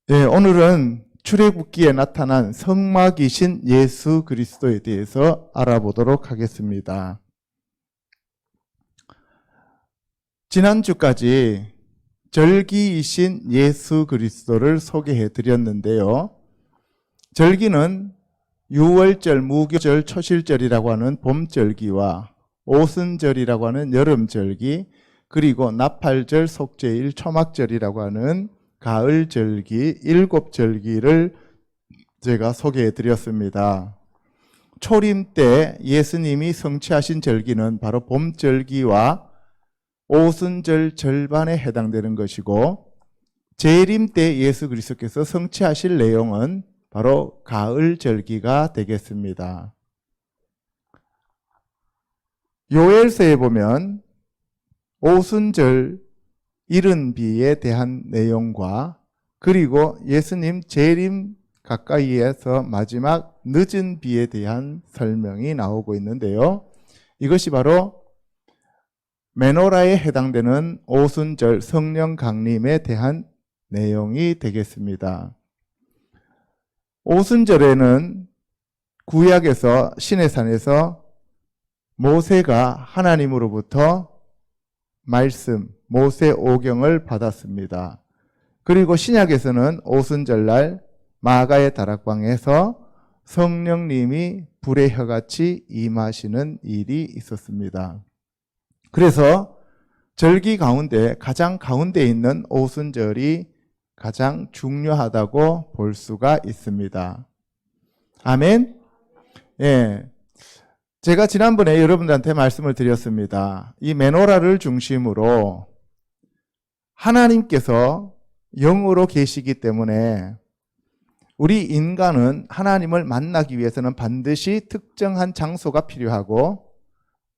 예, 오늘은 출애굽기에 나타난 성막이신 예수 그리스도에 대해서 알아보도록 하겠습니다. 지난주까지 절기이신 예수 그리스도를 소개해 드렸는데요. 절기는 유월절, 무교절, 초실절이라고 하는 봄절기와 오순절이라고 하는 여름절기, 그리고 나팔절, 속죄일, 초막절이라고 하는 가을절기, 일곱절기를 제가 소개해 드렸습니다. 초림 때 예수님이 성취하신 절기는 바로 봄절기와 오순절 절반에 해당되는 것이고, 재림 때 예수 그리스도께서 성취하실 내용은 바로 가을절기가 되겠습니다. 요엘서에 보면 오순절 이른 비에 대한 내용과, 그리고 예수님 재림 가까이에서 마지막 늦은 비에 대한 설명이 나오고 있는데요. 이것이 바로 메노라에 해당되는 오순절 성령 강림에 대한 내용이 되겠습니다. 오순절에는 구약에서 시내산에서 모세가 하나님으로부터 말씀, 모세 오경을 받았습니다. 그리고 신약에서는 오순절날 마가의 다락방에서 성령님이 불의 혀같이 임하시는 일이 있었습니다. 그래서 절기 가운데 가장 가운데 있는 오순절이 가장 중요하다고 볼 수가 있습니다. 아멘? 예. 제가 지난번에 여러분들한테 말씀을 드렸습니다. 이 메노라를 중심으로 하나님께서 영으로 계시기 때문에 우리 인간은 하나님을 만나기 위해서는 반드시 특정한 장소가 필요하고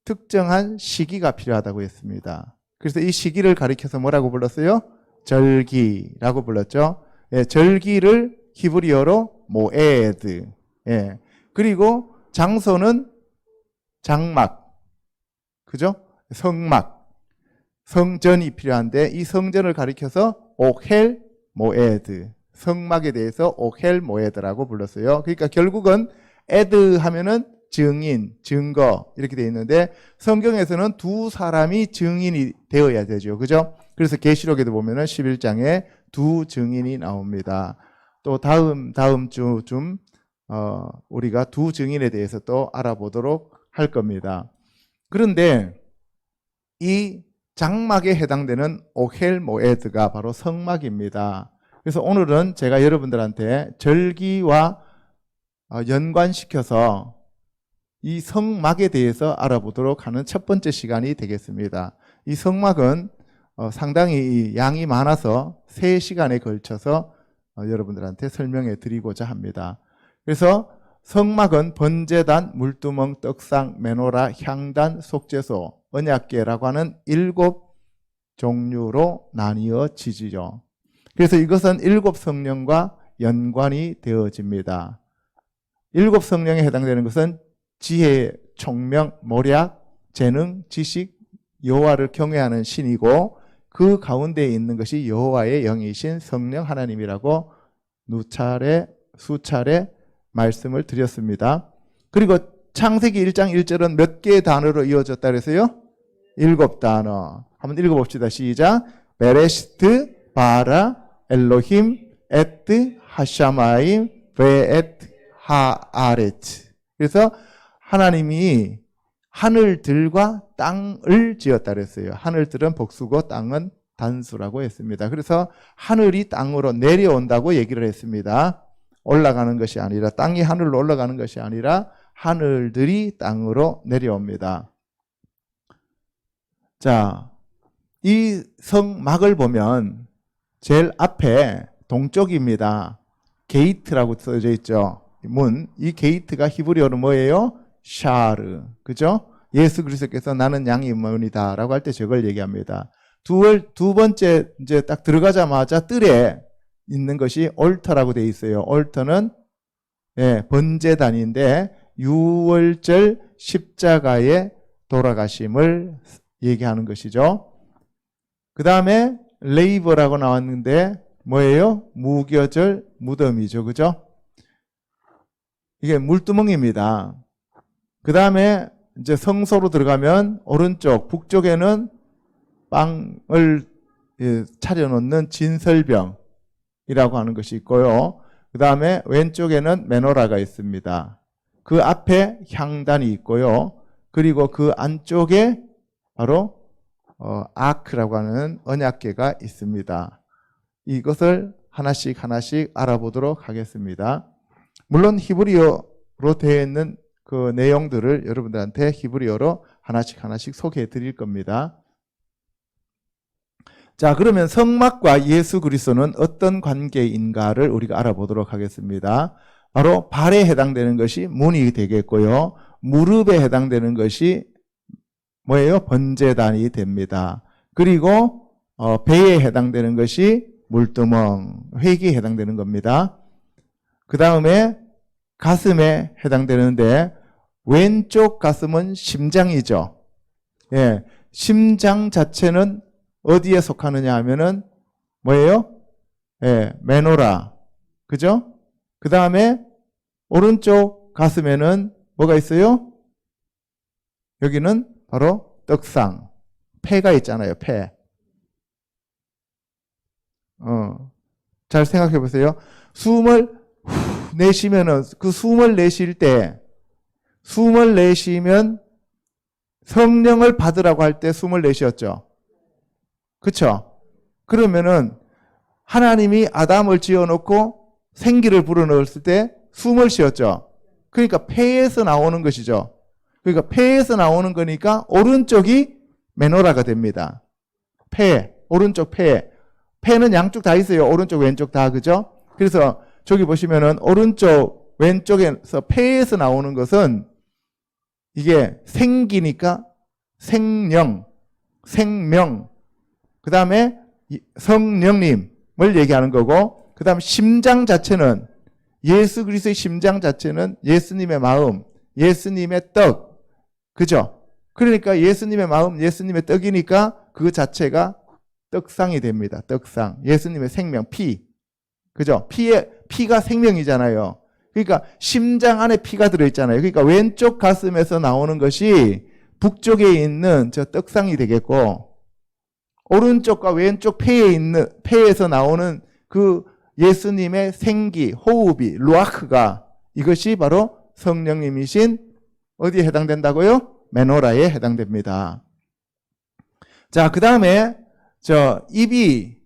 특정한 시기가 필요하다고 했습니다. 그래서 이 시기를 가리켜서 뭐라고 불렀어요? 절기라고 불렀죠. 예, 절기를 히브리어로 모에드. 예, 그리고 장소는 장막, 그죠? 성막, 성전이 필요한데 이 성전을 가리켜서 오헬 모에드, 성막에 대해서 오헬 모에드라고 불렀어요. 그러니까 결국은 에드 하면은 증인, 증거 이렇게 되어 있는데 성경에서는 두 사람이 증인이 되어야 되죠. 그죠? 그래서 계시록에도 보면은 11장에 두 증인이 나옵니다. 또 다음 주쯤 우리가 두 증인에 대해서 또 알아보도록 할 겁니다. 그런데 이 장막에 해당되는 오헬 모에드가 바로 성막입니다. 그래서 오늘은 제가 여러분들한테 절기와 연관시켜서 이 성막에 대해서 알아보도록 하는 첫 번째 시간이 되겠습니다. 이 성막은 상당히 양이 많아서 3시간에 걸쳐서 여러분들한테 설명해 드리고자 합니다. 그래서 성막은 번제단, 물두멍, 떡상, 메노라, 향단, 속죄소, 언약궤라고 하는 7 종류로 나뉘어지죠. 그래서 이것은 7 성령과 연관이 되어집니다. 7 성령에 해당되는 것은 지혜, 총명, 모략, 재능, 지식, 여호와를 경외하는 신이고, 그 가운데에 있는 것이 여호와의 영이신 성령 하나님이라고 수차례 말씀을 드렸습니다. 그리고 창세기 1장 1절은 몇 개의 단어로 이어졌다 그랬어요? 7 단어. 한번 읽어봅시다. 시작. 베레시트, 바라, 엘로힘, 에트, 하샤마임, 베에트, 하아레츠. 그래서 하나님이 하늘들과 땅을 지었다 그랬어요. 하늘들은 복수고 땅은 단수라고 했습니다. 그래서 하늘이 땅으로 내려온다고 얘기를 했습니다. 올라가는 것이 아니라, 땅이 하늘로 올라가는 것이 아니라 하늘들이 땅으로 내려옵니다. 자, 이 성막을 보면 제일 앞에 동쪽입니다. 게이트라고 써져 있죠. 문. 이 게이트가 히브리어로 뭐예요? 샤르. 그죠? 예수 그리스도께서 나는 양의 문이다 라고 할 때 저걸 얘기합니다. 두 번째 이제 딱 들어가자마자 뜰에 있는 것이 올터라고 되어 있어요. 올터는 번제단인데 유월절 십자가의 돌아가심을 얘기하는 것이죠. 그 다음에 레이버라고 나왔는데 뭐예요? 무교절 무덤이죠. 그죠? 이게 물두멍입니다. 그 다음에 이제 성소로 들어가면 오른쪽, 북쪽에는 빵을 차려놓는 진설병이라고 하는 것이 있고요. 그 다음에 왼쪽에는 메노라가 있습니다. 그 앞에 향단이 있고요. 그리고 그 안쪽에 바로 아크라고 하는 언약궤가 있습니다. 이것을 하나씩 하나씩 알아보도록 하겠습니다. 물론 히브리어로 되어 있는 그 내용들을 여러분들한테 히브리어로 하나씩 하나씩 소개해 드릴 겁니다. 자, 그러면 성막과 예수 그리스도는 어떤 관계인가를 우리가 알아보도록 하겠습니다. 바로 발에 해당되는 것이 문이 되겠고요. 무릎에 해당되는 것이 뭐예요? 번제단이 됩니다. 그리고 배에 해당되는 것이 물두멍, 회기에 해당되는 겁니다. 그 다음에 가슴에 해당되는데 왼쪽 가슴은 심장이죠. 예, 심장 자체는 어디에 속하느냐 하면은 뭐예요? 예, 메노라. 그죠? 그 다음에 오른쪽 가슴에는 뭐가 있어요? 여기는 바로 떡상. 폐가 있잖아요, 폐. 잘 생각해 보세요. 숨을 내쉬면은 그 숨을 내쉬면 성령을 받으라고 할 때 숨을 내쉬었죠. 그쵸? 그러면은 하나님이 아담을 지어놓고 생기를 불어넣었을 때 숨을 쉬었죠. 그러니까 폐에서 나오는 것이죠. 그러니까 폐에서 나오는 거니까 오른쪽이 메노라가 됩니다. 폐, 오른쪽 폐. 폐는 양쪽 다 있어요. 오른쪽, 왼쪽 다. 그죠? 그래서 저기 보시면은 오른쪽, 왼쪽에서 폐에서 나오는 것은 이게 생기니까 생명, 그 다음에 성령님을 얘기하는 거고, 그 다음 심장 자체는 예수 그리스도의 심장 자체는 예수님의 마음, 예수님의 떡, 그죠? 그러니까 예수님의 마음, 예수님의 떡이니까 그 자체가 떡상이 됩니다. 떡상, 예수님의 생명, 피, 그죠? 피가 생명이잖아요. 그러니까 심장 안에 피가 들어있잖아요. 그러니까 왼쪽 가슴에서 나오는 것이 북쪽에 있는 저 떡상이 되겠고, 오른쪽과 왼쪽 폐에서 나오는 그 예수님의 생기, 호흡이, 루아크가 이것이 바로 성령님이신 어디에 해당된다고요? 메노라에 해당됩니다. 자, 그 다음에 입이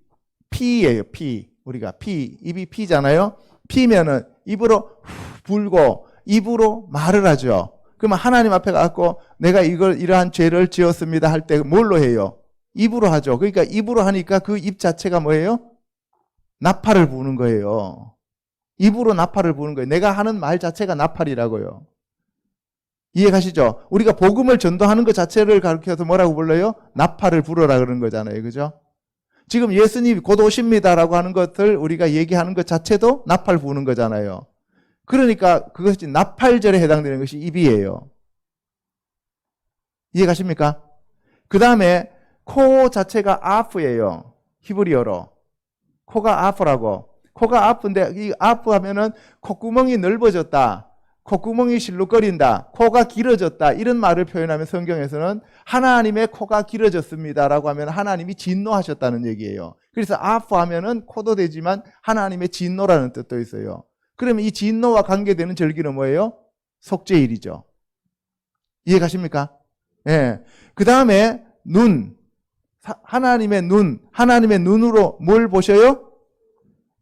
피예요, 피. 우리가 입이 피잖아요. 피면은 입으로 불고 입으로 말을 하죠. 그러면 하나님 앞에 가서 내가 이러한 죄를 지었습니다 할 때 뭘로 해요? 입으로 하죠. 그러니까 입으로 하니까 그 입 자체가 뭐예요? 나팔을 부는 거예요. 입으로 나팔을 부는 거예요. 내가 하는 말 자체가 나팔이라고요. 이해 가시죠? 우리가 복음을 전도하는 것 자체를 가르쳐서 뭐라고 불러요? 나팔을 불어라 그러는 거잖아요. 그죠? 지금 예수님이 곧 오십니다라고 하는 것을 우리가 얘기하는 것 자체도 나팔 부는 거잖아요. 그러니까 그것이 나팔절에 해당되는 것이 입이에요. 이해 가십니까? 그 다음에 코 자체가 아프예요. 히브리어로. 코가 아프라고. 코가 아픈데 이 아프하면은 콧구멍이 넓어졌다. 콧구멍이 실룩거린다. 코가 길어졌다. 이런 말을 표현하면 성경에서는 하나님의 코가 길어졌습니다라고 하면 하나님이 진노하셨다는 얘기예요. 그래서 아프하면은 코도 되지만 하나님의 진노라는 뜻도 있어요. 그러면 이 진노와 관계되는 절기는 뭐예요? 속죄일이죠. 이해 가십니까? 예. 그 다음에 눈. 하나님의 눈으로 뭘 보셔요?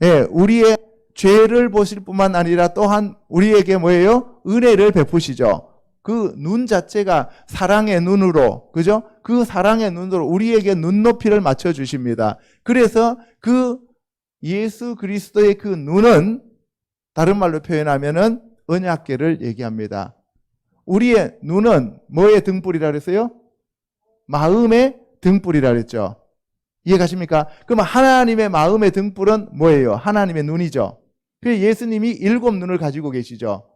예, 우리의 죄를 보실 뿐만 아니라 또한 우리에게 뭐예요? 은혜를 베푸시죠. 그 눈 자체가 사랑의 눈으로, 그죠? 그 사랑의 눈으로 우리에게 눈높이를 맞춰 주십니다. 그래서 그 예수 그리스도의 그 눈은 다른 말로 표현하면은 언약궤를 얘기합니다. 우리의 눈은 뭐의 등불이라 그랬어요? 마음의 등불이라 그랬죠. 이해 가십니까? 그럼 하나님의 마음의 등불은 뭐예요? 하나님의 눈이죠. 그래서 예수님이 7 눈을 가지고 계시죠.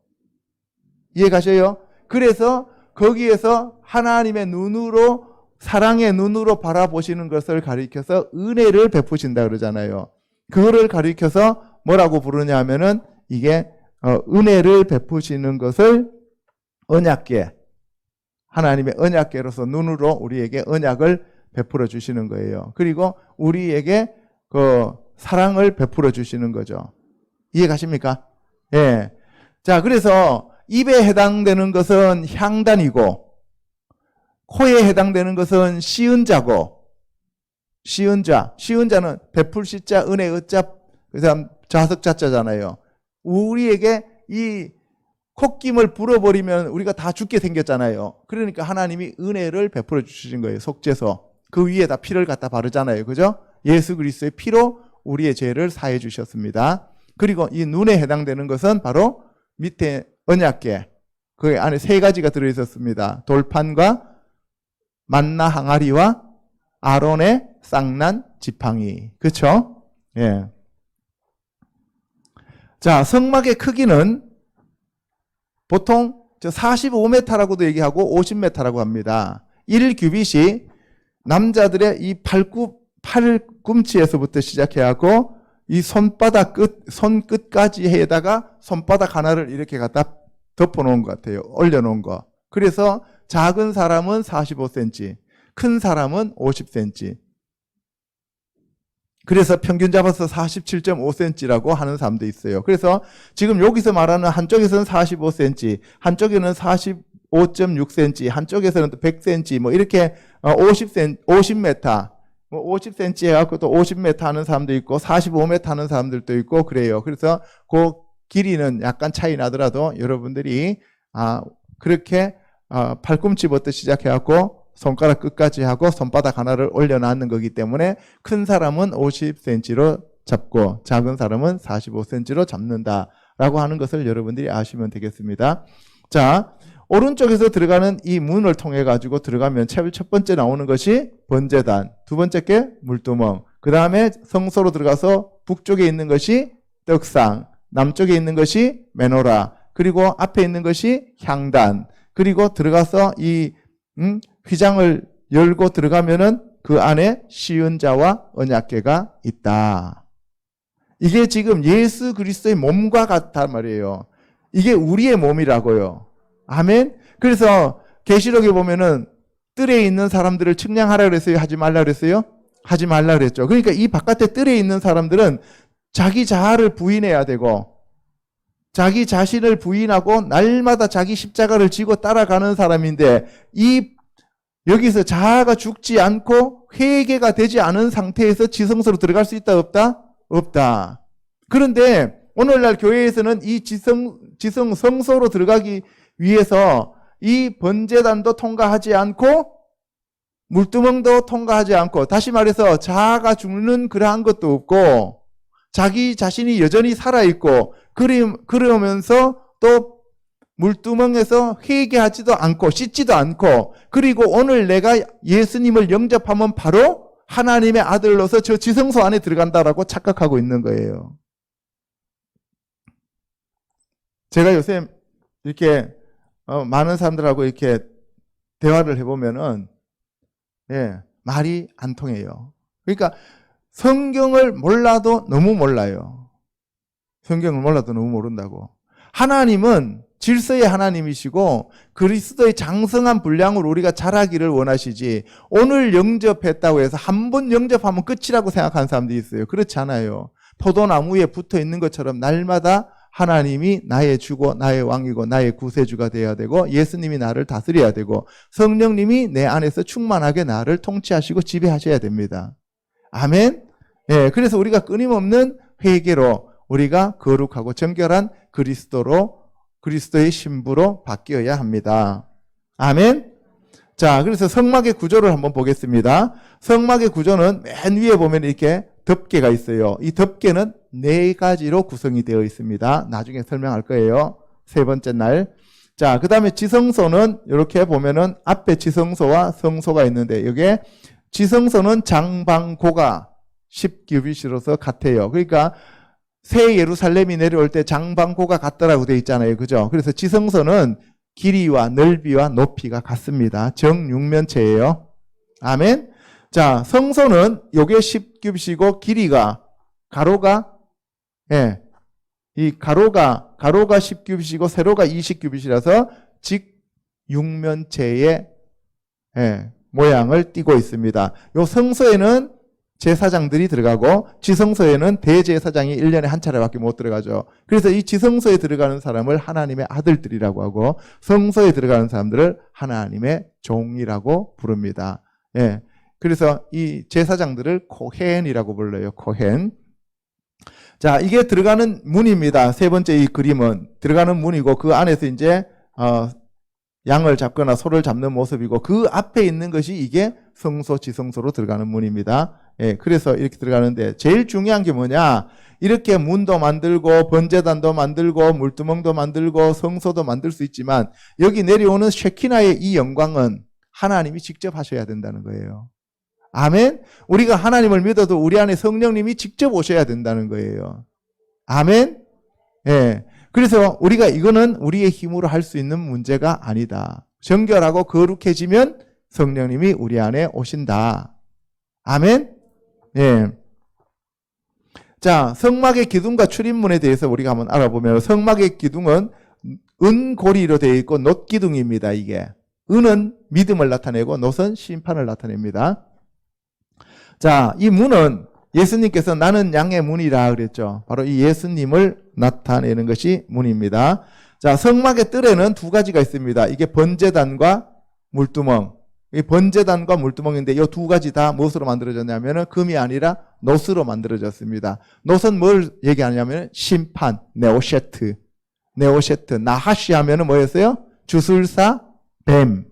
이해 가셔요? 그래서 거기에서 하나님의 눈으로, 사랑의 눈으로 바라보시는 것을 가리켜서 은혜를 베푸신다 그러잖아요. 그거를 가리켜서 뭐라고 부르냐 하면은 이게 은혜를 베푸시는 것을 언약궤, 하나님의 언약궤로서 눈으로 우리에게 언약을 베풀어 주시는 거예요. 그리고 우리에게 그 사랑을 베풀어 주시는 거죠. 이해 가십니까? 예. 자, 그래서 입에 해당되는 것은 향단이고, 코에 해당되는 것은 시은자고, 시은자는 베풀 시자, 은혜 의자, 그 다음 자석 자자잖아요. 우리에게 이 콧김을 불어버리면 우리가 다 죽게 생겼잖아요. 그러니까 하나님이 은혜를 베풀어 주신 거예요. 속죄서. 그 위에다 피를 갖다 바르잖아요. 그죠? 예수 그리스도의 피로 우리의 죄를 사해 주셨습니다. 그리고 이 눈에 해당되는 것은 바로 밑에 언약궤. 그 안에 세 가지가 들어있었습니다. 돌판과 만나 항아리와 아론의 쌍난 지팡이. 그렇죠? 예. 자, 성막의 크기는 보통 45m라고도 얘기하고 50m라고 합니다. 1규빗이 남자들의 이 팔꿈치에서부터 시작해갖고 이 손끝까지 해다가 손바닥 하나를 이렇게 갖다 덮어놓은 것 같아요. 올려놓은 거. 그래서 작은 사람은 45cm, 큰 사람은 50cm. 그래서 평균 잡아서 47.5cm라고 하는 사람도 있어요. 그래서 지금 여기서 말하는 한쪽에서는 45cm, 한쪽에는 45.6cm, 한쪽에서는 또 100cm, 뭐 이렇게 50m, 50cm 해갖고 또 50m 하는 사람도 있고 45m 하는 사람들도 있고 그래요. 그래서 그 길이는 약간 차이 나더라도 여러분들이 그렇게 팔꿈치부터 시작해갖고 손가락 끝까지 하고 손바닥 하나를 올려놨는 거기 때문에 큰 사람은 50cm로 잡고 작은 사람은 45cm로 잡는다라고 하는 것을 여러분들이 아시면 되겠습니다. 자, 오른쪽에서 들어가는 이 문을 통해 가지고 들어가면 첫 번째 나오는 것이 번제단, 두 번째 게 물두멍, 그 다음에 성소로 들어가서 북쪽에 있는 것이 떡상, 남쪽에 있는 것이 메노라, 그리고 앞에 있는 것이 향단, 그리고 들어가서 이 휘장을 열고 들어가면은 그 안에 시은자와 언약궤가 있다. 이게 지금 예수 그리스도의 몸과 같단 말이에요. 이게 우리의 몸이라고요. 아멘. 그래서 계시록에 보면은 뜰에 있는 사람들을 측량하라 그랬어요? 하지 말라 그랬어요? 하지 말라 그랬죠. 그러니까 이 바깥에 뜰에 있는 사람들은 자기 자아를 부인해야 되고 자기 자신을 부인하고 날마다 자기 십자가를 지고 따라가는 사람인데 여기서 자아가 죽지 않고 회개가 되지 않은 상태에서 지성소로 들어갈 수 있다 없다? 없다. 그런데 오늘날 교회에서는 이 성소로 들어가기 위해서 이 번제단도 통과하지 않고 물두멍도 통과하지 않고 다시 말해서 자아가 죽는 그러한 것도 없고 자기 자신이 여전히 살아있고 그러면서 또 물두멍에서 회개하지도 않고 씻지도 않고 그리고 오늘 내가 예수님을 영접하면 바로 하나님의 아들로서 저 지성소 안에 들어간다라고 착각하고 있는 거예요. 제가 요새 이렇게 많은 사람들하고 이렇게 대화를 해보면은 말이 안 통해요. 그러니까 성경을 몰라도 너무 몰라요. 성경을 몰라도 너무 모른다고. 하나님은 질서의 하나님이시고 그리스도의 장성한 분량으로 우리가 자라기를 원하시지 오늘 영접했다고 해서 한 번 영접하면 끝이라고 생각하는 사람들이 있어요. 그렇지 않아요. 포도나무에 붙어 있는 것처럼 날마다 하나님이 나의 주고 나의 왕이고 나의 구세주가 되어야 되고 예수님이 나를 다스려야 되고 성령님이 내 안에서 충만하게 나를 통치하시고 지배하셔야 됩니다. 아멘. 그래서 우리가 끊임없는 회개로 우리가 거룩하고 정결한 그리스도의 신부로 바뀌어야 합니다. 아멘. 자, 그래서 성막의 구조를 한번 보겠습니다. 성막의 구조는 맨 위에 보면 이렇게 덮개가 있어요. 이 덮개는 4가지로 구성이 되어 있습니다. 나중에 설명할 거예요. 세 번째 날. 자, 그 다음에 지성소는 이렇게 보면은 앞에 지성소와 성소가 있는데 여기에 지성소는 장방고가 10규빗으로서 같아요. 그러니까 새 예루살렘이 내려올 때 장방고가 같더라고 되어 있잖아요. 그죠? 그래서 지성소는 길이와 넓이와 높이가 같습니다. 정육면체예요. 아멘. 자, 성소는 요게 10규빗이고 길이가 가로가 예, 이 가로가 10규빗이고 세로가 20규빗이라서 직육면체의 모양을 띠고 있습니다. 요 성소에는 제사장들이 들어가고 지성소에는 대제사장이 1년에 한 차례밖에 못 들어가죠. 그래서 이 지성소에 들어가는 사람을 하나님의 아들들이라고 하고 성소에 들어가는 사람들을 하나님의 종이라고 부릅니다. 예. 그래서 이 제사장들을 코헨이라고 불러요. 코헨. 자, 이게 들어가는 문입니다. 세 번째 이 그림은 들어가는 문이고 그 안에서 이제 양을 잡거나 소를 잡는 모습이고 그 앞에 있는 것이 이게 성소 지성소로 들어가는 문입니다. 예, 그래서 이렇게 들어가는데 제일 중요한 게 뭐냐? 이렇게 문도 만들고 번제단도 만들고 물두멍도 만들고 성소도 만들 수 있지만 여기 내려오는 쉐키나의 이 영광은 하나님이 직접 하셔야 된다는 거예요. 아멘. 우리가 하나님을 믿어도 우리 안에 성령님이 직접 오셔야 된다는 거예요. 아멘. 예. 그래서 우리가 이거는 우리의 힘으로 할 수 있는 문제가 아니다. 정결하고 거룩해지면 성령님이 우리 안에 오신다. 아멘. 예. 자, 성막의 기둥과 출입문에 대해서 우리가 한번 알아보면 성막의 기둥은 은고리로 되어 있고 놋기둥입니다. 이게 은은 믿음을 나타내고 놋은 심판을 나타냅니다. 자, 이 문은 예수님께서 나는 양의 문이라 그랬죠. 바로 이 예수님을 나타내는 것이 문입니다. 자, 성막의 뜰에는 두 가지가 있습니다. 이게 번제단과 물두멍. 이 번제단과 물두멍인데 이 두 가지 다 무엇으로 만들어졌냐면 금이 아니라 놋으로 만들어졌습니다. 놋은 뭘 얘기하냐면 심판, 네오셰트. 나하시 하면은 뭐였어요? 주술사, 뱀.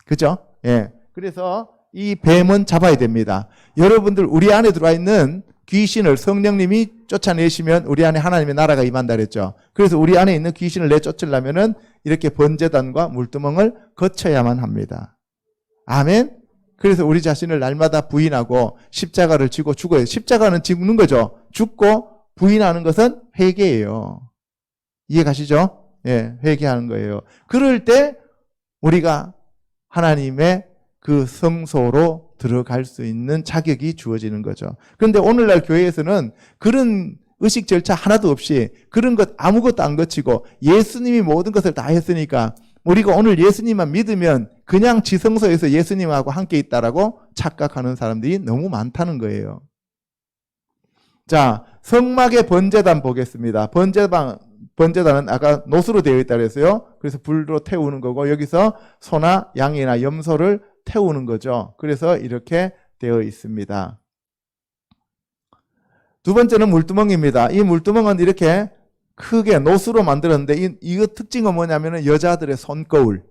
그죠? 예. 그래서 이 뱀은 잡아야 됩니다. 여러분들 우리 안에 들어와 있는 귀신을 성령님이 쫓아내시면 우리 안에 하나님의 나라가 임한다 그랬죠. 그래서 우리 안에 있는 귀신을 내쫓으려면은 이렇게 번제단과 물두멍을 거쳐야만 합니다. 아멘. 그래서 우리 자신을 날마다 부인하고 십자가를 지고 죽어요. 십자가는 죽는 거죠. 죽고 부인하는 것은 회개예요. 이해 가시죠? 예, 회개하는 거예요. 그럴 때 우리가 하나님의 그 성소로 들어갈 수 있는 자격이 주어지는 거죠. 그런데 오늘날 교회에서는 그런 의식 절차 하나도 없이 그런 것 아무것도 안 거치고 예수님이 모든 것을 다 했으니까 우리가 오늘 예수님만 믿으면 그냥 지성소에서 예수님하고 함께 있다라고 착각하는 사람들이 너무 많다는 거예요. 자, 성막의 번제단 보겠습니다. 번제단은 아까 놋으로 되어 있다고 했어요. 그래서 불로 태우는 거고 여기서 소나 양이나 염소를 태우는 거죠. 그래서 이렇게 되어 있습니다. 두 번째는 물두멍입니다. 이 물두멍은 이렇게 크게 놋으로 만들었는데 이거 특징은 뭐냐면 여자들의 손거울.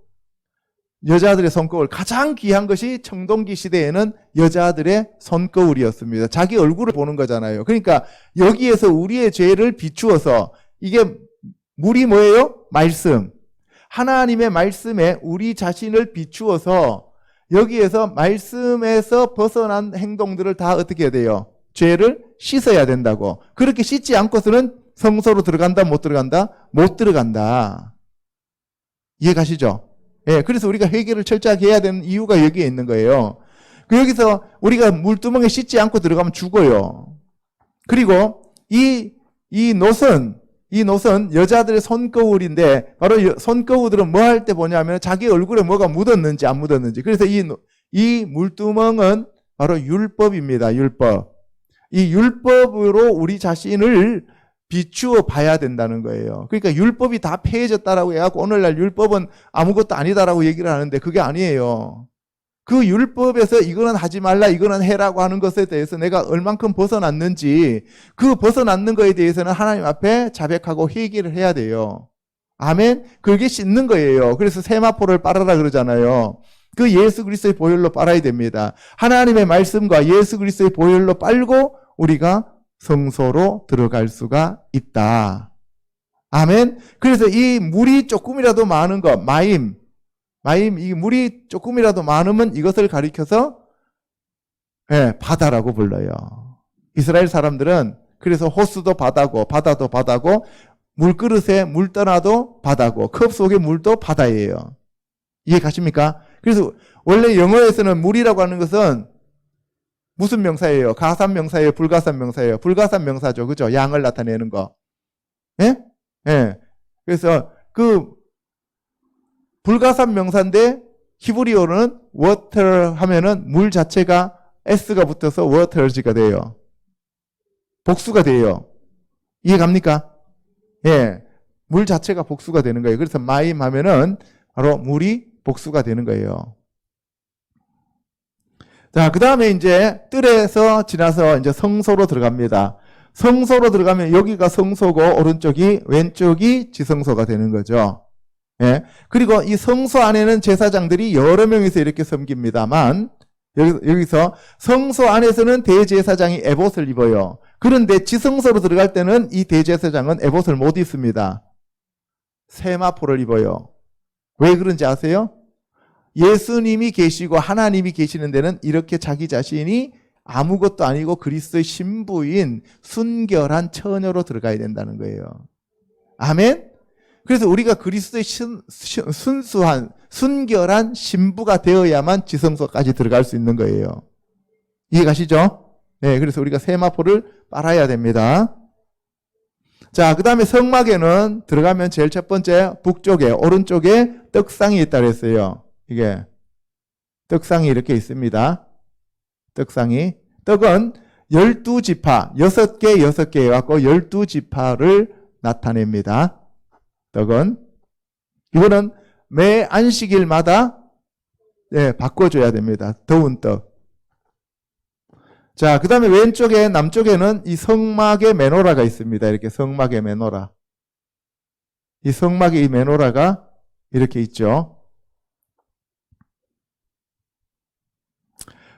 가장 귀한 것이 청동기 시대에는 여자들의 손거울이었습니다. 자기 얼굴을 보는 거잖아요. 그러니까 여기에서 우리의 죄를 비추어서 이게 물이 뭐예요? 말씀. 하나님의 말씀에 우리 자신을 비추어서 여기에서 말씀에서 벗어난 행동들을 다 어떻게 해야 돼요? 죄를 씻어야 된다고. 그렇게 씻지 않고서는 성소로 들어간다, 못 들어간다? 못 들어간다. 이해 가시죠? 예, 그래서 우리가 회개를 철저하게 해야 되는 이유가 여기에 있는 거예요. 여기서 우리가 물두멍에 씻지 않고 들어가면 죽어요. 그리고 이 놋은 여자들의 손거울인데 바로 손거울들은 뭐 할 때 보냐면 자기 얼굴에 뭐가 묻었는지 안 묻었는지. 그래서 이 물두멍은 바로 율법입니다. 율법. 이 율법으로 우리 자신을 비추어 봐야 된다는 거예요. 그러니까 율법이 다 폐해졌다라고 해갖고 오늘날 율법은 아무것도 아니다라고 얘기를 하는데 그게 아니에요. 그 율법에서 이거는 하지 말라, 이거는 해라고 하는 것에 대해서 내가 얼만큼 벗어났는지 그 벗어났는 거에 대해서는 하나님 앞에 자백하고 회개를 해야 돼요. 아멘? 그게 씻는 거예요. 그래서 세마포를 빨아라 그러잖아요. 그 예수 그리스도의 보혈로 빨아야 됩니다. 하나님의 말씀과 예수 그리스도의 보혈로 빨고 우리가 성소로 들어갈 수가 있다. 아멘? 그래서 이 물이 조금이라도 많은 것, 마임, 이 물이 조금이라도 많으면 이것을 가리켜서 바다라고 불러요. 이스라엘 사람들은 그래서 호수도 바다고 바다도 바다고 물그릇에 물 떠나도 바다고 컵 속의 물도 바다예요. 이해 가십니까? 그래서 원래 영어에서는 물이라고 하는 것은 무슨 명사예요? 가산 명사예요? 불가산 명사예요? 불가산 명사죠. 그죠? 양을 나타내는 거. 예? 예. 그래서 그 불가산 명사인데 히브리어로는 water 하면은 물 자체가 s가 붙어서 waters가 돼요. 복수가 돼요. 이해 갑니까? 예. 물 자체가 복수가 되는 거예요. 그래서 마임 하면은 바로 물이 복수가 되는 거예요. 자, 그 다음에 이제 뜰에서 지나서 이제 성소로 들어갑니다. 성소로 들어가면 여기가 성소고 오른쪽이 왼쪽이 지성소가 되는 거죠. 예. 그리고 이 성소 안에는 제사장들이 여러 명이서 이렇게 섬깁니다만 여기서 성소 안에서는 대제사장이 에봇을 입어요. 그런데 지성소로 들어갈 때는 이 대제사장은 에봇을 못 입습니다. 세마포를 입어요. 왜 그런지 아세요? 예수님이 계시고 하나님이 계시는 데는 이렇게 자기 자신이 아무것도 아니고 그리스도의 신부인 순결한 처녀로 들어가야 된다는 거예요. 아멘? 그래서 우리가 그리스도의 순수한 순결한 신부가 되어야만 지성소까지 들어갈 수 있는 거예요. 이해가시죠? 네, 그래서 우리가 세마포를 빨아야 됩니다. 자, 그 다음에 성막에는 들어가면 제일 첫 번째 북쪽에 오른쪽에 떡상이 있다 그랬어요. 이게 떡상이 이렇게 있습니다. 떡상이. 떡은 12지파, 6개, 6개 해갖고 12지파를 나타냅니다. 떡은. 이거는 매 안식일마다 바꿔줘야 됩니다. 더운 떡. 자, 그 다음에 왼쪽에, 남쪽에는 이 성막의 메노라가 있습니다. 이렇게 성막의 메노라. 이 성막의 이 메노라가 이렇게 있죠.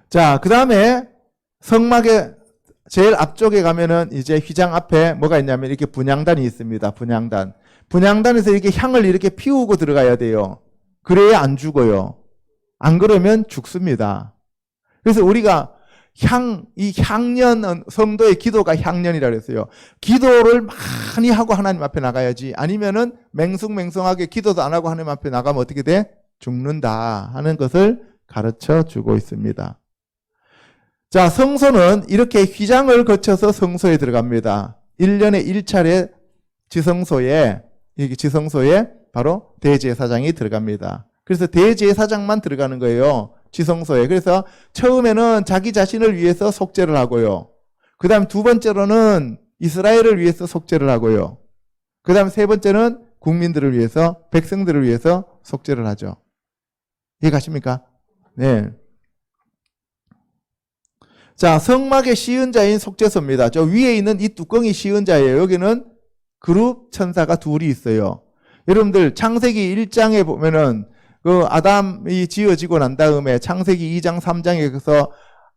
자, 그 다음에 성막의 제일 앞쪽에 가면은 이제 휘장 앞에 뭐가 있냐면 이렇게 분향단이 있습니다. 분향단. 분향단에서 이렇게 향을 이렇게 피우고 들어가야 돼요. 그래야 안 죽어요. 안 그러면 죽습니다. 그래서 우리가 이 향년은 성도의 기도가 향년이라 그랬어요. 기도를 많이 하고 하나님 앞에 나가야지. 아니면은 맹숭맹숭하게 기도도 안 하고 하나님 앞에 나가면 어떻게 돼? 죽는다 하는 것을 가르쳐 주고 있습니다. 자, 성소는 이렇게 휘장을 거쳐서 성소에 들어갑니다. 1년에 1차례 지성소에 바로 대제사장이 들어갑니다. 그래서 대제사장만 들어가는 거예요. 지성소에. 그래서 처음에는 자기 자신을 위해서 속죄를 하고요. 그 다음 두 번째로는 이스라엘을 위해서 속죄를 하고요. 그 다음 세 번째는 국민들을 위해서, 백성들을 위해서 속죄를 하죠. 이해가십니까? 네. 자, 성막의 시은자인 속죄소입니다. 저 위에 있는 이 뚜껑이 시은자예요. 여기는 그룹 천사가 둘이 있어요. 여러분들 창세기 1장에 보면은 그 아담이 지어지고 난 다음에 창세기 2장 3장에서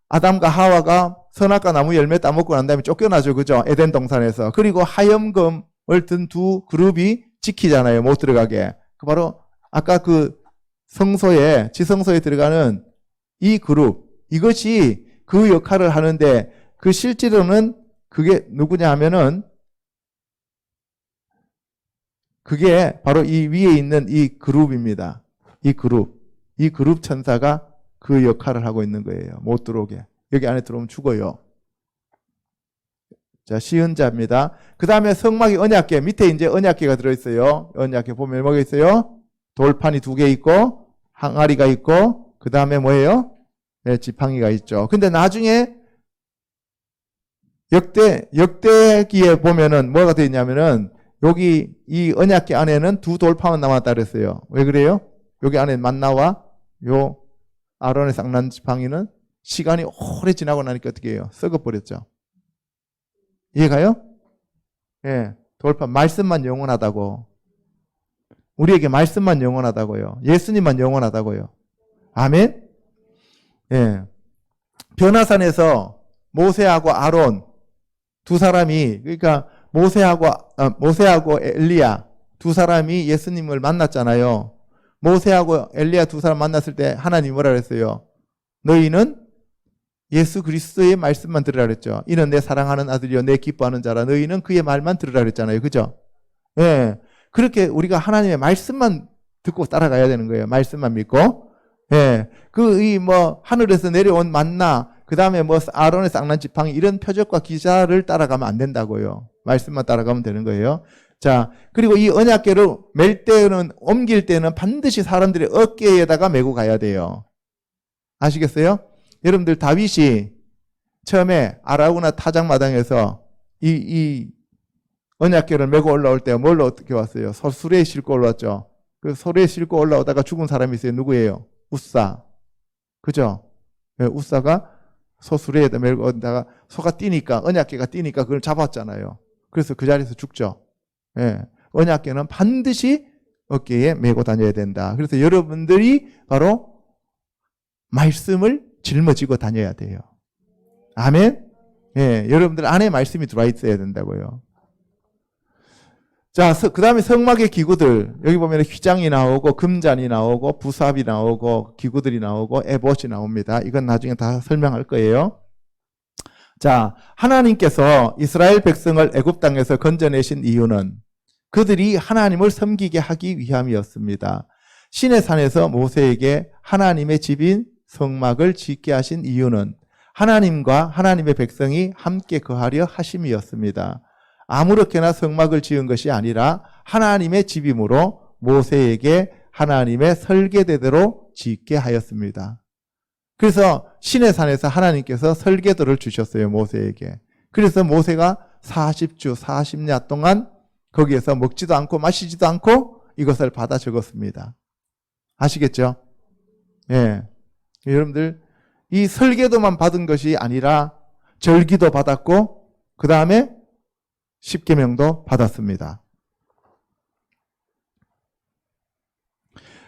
아담과 하와가 선악과 나무 열매 따먹고 난 다음에 쫓겨나죠. 그죠? 에덴 동산에서. 그리고 하염금을 든 두 그룹이 지키잖아요. 못 들어가게. 그 바로 아까 그 성소에, 지성소에 들어가는 이 그룹. 이것이 그 역할을 하는데 그 실제로는 그게 누구냐 하면은 그게 바로 이 위에 있는 이 그룹입니다. 이 그룹 천사가 그 역할을 하고 있는 거예요. 못 들어오게. 여기 안에 들어오면 죽어요. 자, 시은자입니다. 그 다음에 성막이 언약궤. 밑에 이제 언약궤가 들어있어요. 언약궤 보면 뭐가 있어요? 돌판이 2개 있고, 항아리가 있고, 그 다음에 뭐예요? 네, 지팡이가 있죠. 근데 나중에 역대기에 보면은 뭐가 되어 있냐면은 여기 이 언약궤 안에는 2 돌판만 남았다 그랬어요. 왜 그래요? 여기 안에 만나와 요 아론의 쌍난 지팡이는 시간이 오래 지나고 나니까 어떻게 해요? 썩어버렸죠. 이해가요? 예. 돌판, 말씀만 영원하다고. 우리에게 말씀만 영원하다고요. 예수님만 영원하다고요. 아멘? 예. 변화산에서 모세하고 아론 두 사람이, 그러니까 모세하고 엘리야 두 사람이 예수님을 만났잖아요. 모세하고 엘리야 두 사람 만났을 때 하나님 뭐라 그랬어요? 너희는 예수 그리스도의 말씀만 들으라 그랬죠. 이는 내 사랑하는 아들이요 내 기뻐하는 자라. 너희는 그의 말만 들으라 그랬잖아요. 그죠? 예. 그렇게 우리가 하나님의 말씀만 듣고 따라가야 되는 거예요. 말씀만 믿고. 예. 하늘에서 내려온 만나, 그 다음에 뭐 아론의 쌍난 지팡이 이런 표적과 기사를 따라가면 안 된다고요. 말씀만 따라가면 되는 거예요. 자, 그리고 이 언약궤를 맬 때는, 옮길 때는 반드시 사람들의 어깨에다가 메고 가야 돼요. 아시겠어요? 여러분들 다윗이 처음에 아라우나 타작마당에서 이 언약궤를 메고 올라올 때 뭘로 어떻게 왔어요? 소수레에 싣고 올라왔죠. 그 소리에 싣고 올라오다가 죽은 사람이 있어요. 누구예요? 우사. 그죠? 네, 우사가 소수레에다 메고 오다가 소가 뛰니까, 언약궤가 뛰니까 그걸 잡았잖아요. 그래서 그 자리에서 죽죠. 예. 언약궤는 반드시 어깨에 메고 다녀야 된다. 그래서 여러분들이 바로 말씀을 짊어지고 다녀야 돼요. 아멘? 예. 여러분들 안에 말씀이 들어와 있어야 된다고요. 자, 그 다음에 성막의 기구들. 여기 보면 휘장이 나오고, 금잔이 나오고, 부삽이 나오고, 기구들이 나오고, 에봇이 나옵니다. 이건 나중에 다 설명할 거예요. 자, 하나님께서 이스라엘 백성을 애굽 땅에서 건져내신 이유는 그들이 하나님을 섬기게 하기 위함이었습니다. 시내 산에서 모세에게 하나님의 집인 성막을 짓게 하신 이유는 하나님과 하나님의 백성이 함께 거하려 하심이었습니다. 아무렇게나 성막을 지은 것이 아니라 하나님의 집이므로 모세에게 하나님의 설계대대로 짓게 하였습니다. 그래서 시내산에서 하나님께서 설계도를 주셨어요, 모세에게. 그래서 모세가 40주 40야 동안 거기에서 먹지도 않고 마시지도 않고 이것을 받아 적었습니다. 아시겠죠? 예. 여러분들 이 설계도만 받은 것이 아니라 절기도 받았고 그 다음에 십계명도 받았습니다.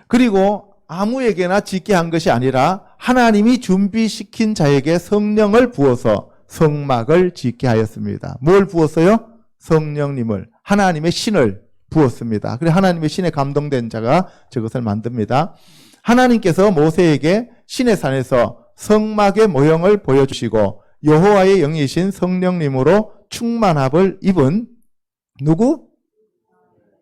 그리고 아무에게나 짓게 한 것이 아니라 하나님이 준비시킨 자에게 성령을 부어서 성막을 짓게 하였습니다. 뭘 부었어요? 성령님을, 하나님의 신을 부었습니다. 그래서 하나님의 신에 감동된 자가 저것을 만듭니다. 하나님께서 모세에게 시내산에서 성막의 모형을 보여주시고 여호와의 영이신 성령님으로 충만함을 입은 누구?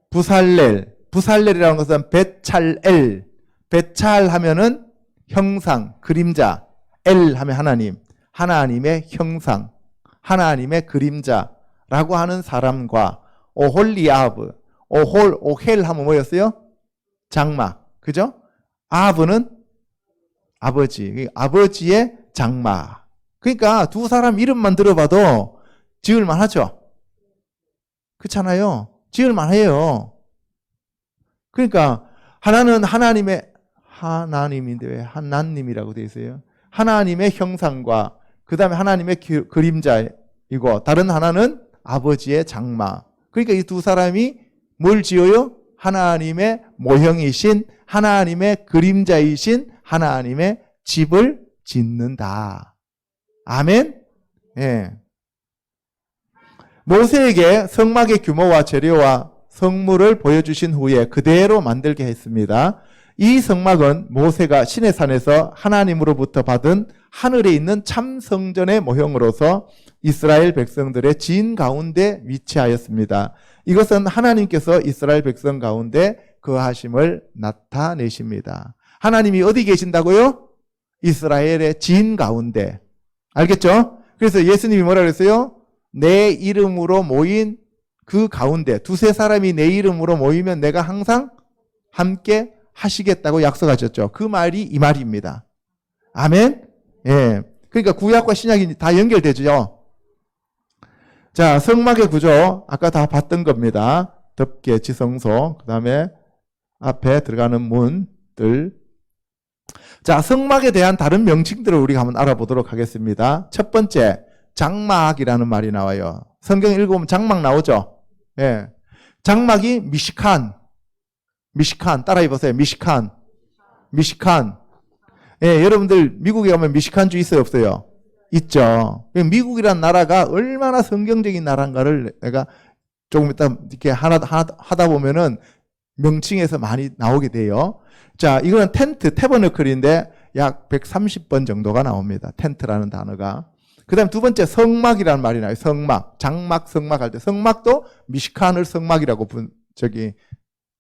부살렐. 부살렐이라는 것은 베찰엘. 베찰 하면은 형상, 그림자. 엘 하면 하나님. 하나님의 형상, 하나님의 그림자라고 하는 사람과 오홀리아브. 오헬 하면 뭐였어요? 장막. 그죠? 아브는 아버지. 아버지의 장막. 그러니까 두 사람 이름만 들어봐도 지을만 하죠? 그렇잖아요. 지을만 해요. 그러니까 하나는 하나님인데 왜 하나님이라고 되어 있어요? 하나님의 형상과 그 다음에 하나님의 그림자이고 다른 하나는 아버지의 장막. 그러니까 이 두 사람이 뭘 지어요? 하나님의 모형이신 하나님의 그림자이신 하나님의 집을 짓는다. 아멘? 예. 모세에게 성막의 규모와 재료와 성물을 보여주신 후에 그대로 만들게 했습니다. 이 성막은 모세가 시내산에서 하나님으로부터 받은 하늘에 있는 참 성전의 모형으로서 이스라엘 백성들의 진 가운데 위치하였습니다. 이것은 하나님께서 이스라엘 백성 가운데 거하심을 나타내십니다. 하나님이 어디 계신다고요? 이스라엘의 진 가운데. 알겠죠? 그래서 예수님이 뭐라 그랬어요? 내 이름으로 모인 그 가운데 두세 사람이 내 이름으로 모이면 내가 항상 함께 하시겠다고 약속하셨죠. 그 말이 이 말입니다. 아멘? 예. 그러니까 구약과 신약이 다 연결되죠. 자, 성막의 구조 아까 다 봤던 겁니다. 덮개, 지성소, 그 다음에 앞에 들어가는 문들. 자, 성막에 대한 다른 명칭들을 우리가 한번 알아보도록 하겠습니다. 첫 번째, 장막이라는 말이 나와요. 성경 읽어보면 장막 나오죠? 예. 장막이 미시칸, 따라 해보세요. 미시칸. 예, 여러분들 미국에 가면 미시칸주 있어요, 없어요? 있죠. 미국이란 나라가 얼마나 성경적인 나라인가를 내가 조금 이따 이렇게 하다 보면은 명칭에서 많이 나오게 돼요. 자, 이거는 텐트, 태버너클인데 약 130번 정도가 나옵니다. 텐트라는 단어가. 그 다음 두 번째 성막이라는 말이 나와요. 성막, 장막, 성막 할 때 성막도 미시칸을 성막이라고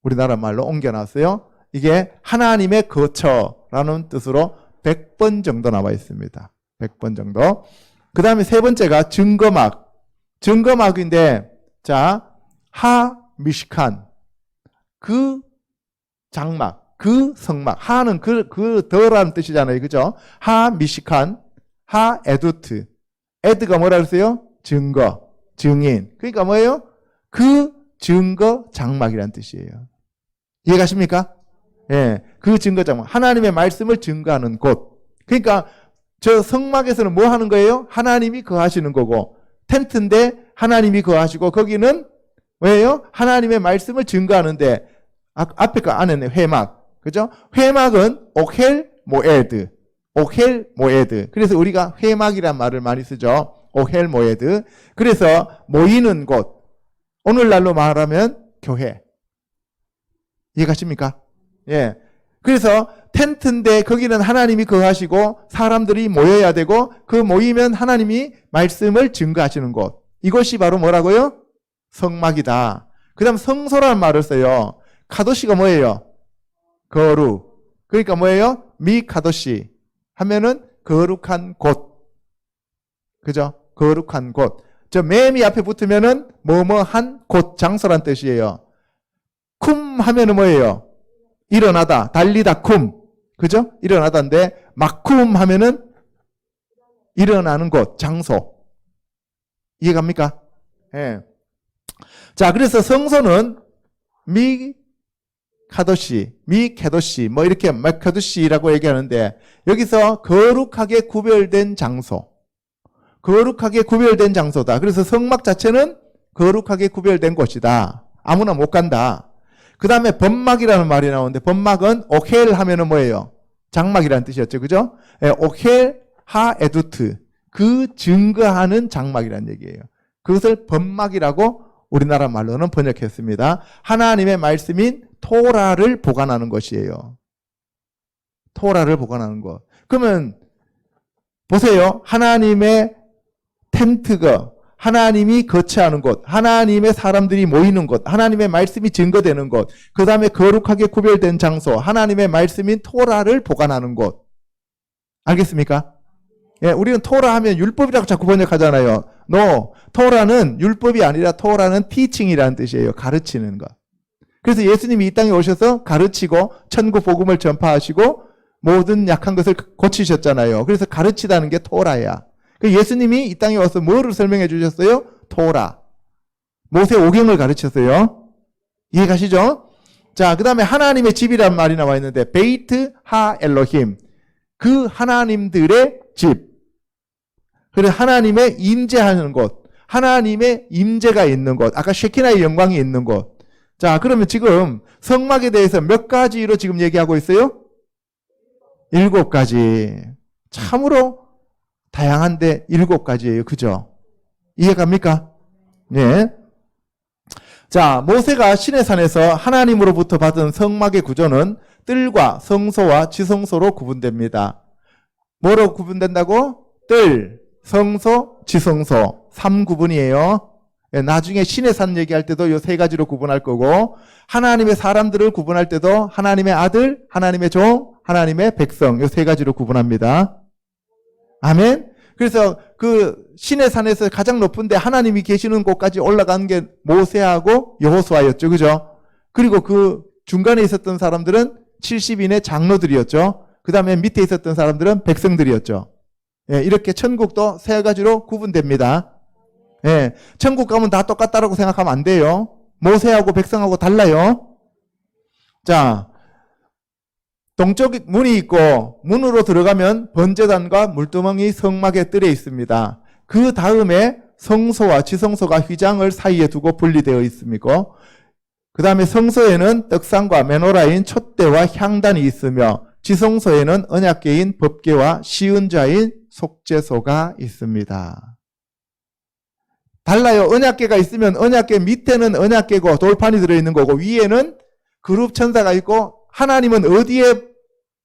우리나라 말로 옮겨놨어요. 이게 하나님의 거처라는 뜻으로 100번 정도 나와 있습니다. 100번 정도. 그 다음에 세 번째가 증거막. 증거막인데, 자, 하 미시칸. 그 장막, 그 성막. 하는 그 더라는 뜻이잖아요. 그죠? 하 미시칸, 하 에두트. 에드가 뭐라 그랬어요? 증거, 증인. 그러니까 뭐예요? 그 증거 장막이라는 뜻이에요. 이해가십니까? 예. 그 증거 장막. 하나님의 말씀을 증거하는 곳. 그러니까 저 성막에서는 뭐 하는 거예요? 하나님이 거하시는 거고, 텐트인데 하나님이 거하시고, 거기는 왜요? 하나님의 말씀을 증거하는데, 앞에 거 안에는 회막. 그죠? 회막은 오헬 모에드. 오헬 모에드. 그래서 우리가 회막이란 말을 많이 쓰죠. 오헬 모에드. 그래서 모이는 곳. 오늘날로 말하면 교회. 이해가십니까? 예. 그래서 텐트인데 거기는 하나님이 거하시고 사람들이 모여야 되고, 그 모이면 하나님이 말씀을 증거하시는 곳. 이것이 바로 뭐라고요? 성막이다. 그 다음 성소라는 말을 써요. 카도시가 뭐예요? 거룩. 그러니까 뭐예요? 미카도시 하면은 거룩한 곳. 그죠? 거룩한 곳. 저 매미 앞에 붙으면은 뭐뭐한 곳, 장소란 뜻이에요. 쿰 하면은 뭐예요? 일어나다, 달리다, 쿰. 그죠? 일어나다인데, 마쿰 하면은 일어나는 곳, 장소. 이해갑니까? 예. 자, 그래서 성소는 미케도시, 뭐 이렇게 마케도시라고 얘기하는데, 여기서 거룩하게 구별된 장소. 거룩하게 구별된 장소다. 그래서 성막 자체는 거룩하게 구별된 곳이다. 아무나 못 간다. 그 다음에 범막이라는 말이 나오는데, 범막은 오헬 하면은 뭐예요? 장막이라는 뜻이었죠. 그죠? 예, 오헬 하 에두트. 그 증거하는 장막이라는 얘기예요. 그것을 범막이라고 우리나라 말로는 번역했습니다. 하나님의 말씀인 토라를 보관하는 것이에요. 토라를 보관하는 것. 그러면 보세요. 하나님의 텐트가, 하나님이 거처하는 곳, 하나님의 사람들이 모이는 곳, 하나님의 말씀이 증거되는 곳, 그 다음에 거룩하게 구별된 장소, 하나님의 말씀인 토라를 보관하는 곳. 알겠습니까? 예, 우리는 토라 하면 율법이라고 자꾸 번역하잖아요. 토라는 율법이 아니라 토라는 티칭이라는 뜻이에요. 가르치는 것. 그래서 예수님이 이 땅에 오셔서 가르치고 천국 복음을 전파하시고 모든 약한 것을 고치셨잖아요. 그래서 가르치다는 게 토라야. 예수님이 이 땅에 와서 뭐를 설명해 주셨어요? 토라. 모세 오경을 가르쳤어요. 이해가시죠? 자, 그 다음에 하나님의 집이라는 말이 나와 있는데, 베이트 하 엘로힘. 그 하나님들의 집. 그래서 하나님의 임재하는 곳. 하나님의 임재가 있는 곳. 아까 쉐키나의 영광이 있는 곳. 자, 그러면 지금 성막에 대해서 몇 가지로 지금 얘기하고 있어요? 7가지. 참으로 다양한데 7가지예요. 그죠? 이해갑니까? 네. 자, 모세가 시내산에서 하나님으로부터 받은 성막의 구조는 뜰과 성소와 지성소로 구분됩니다. 뭐로 구분된다고? 뜰, 성소, 지성소. 3구분이에요. 나중에 시내산 얘기할 때도 이 3가지로 구분할 거고, 하나님의 사람들을 구분할 때도 하나님의 아들, 하나님의 종, 하나님의 백성, 이 3가지로 구분합니다. 아멘? 그래서 그 시내산에서 가장 높은데 하나님이 계시는 곳까지 올라간 게 모세하고 여호수아였죠. 그죠? 그리고 그 중간에 있었던 사람들은 70인의 장로들이었죠. 그 다음에 밑에 있었던 사람들은 백성들이었죠. 예, 이렇게 천국도 3가지로 구분됩니다. 예, 천국 가면 다 똑같다라고 생각하면 안 돼요. 모세하고 백성하고 달라요. 자, 동쪽 문이 있고 문으로 들어가면 번제단과 물두멍이 성막의 뜰에 있습니다. 그 다음에 성소와 지성소가 휘장을 사이에 두고 분리되어 있습니다. 그 다음에 성소에는 떡상과 메노라인 촛대와 향단이 있으며, 지성소에는 언약궤인 법궤와 시은자인 속죄소가 있습니다. 달라요. 언약궤가 있으면 언약궤 밑에는 언약궤고 돌판이 들어있는 거고, 위에는 그룹 천사가 있고, 하나님은 어디에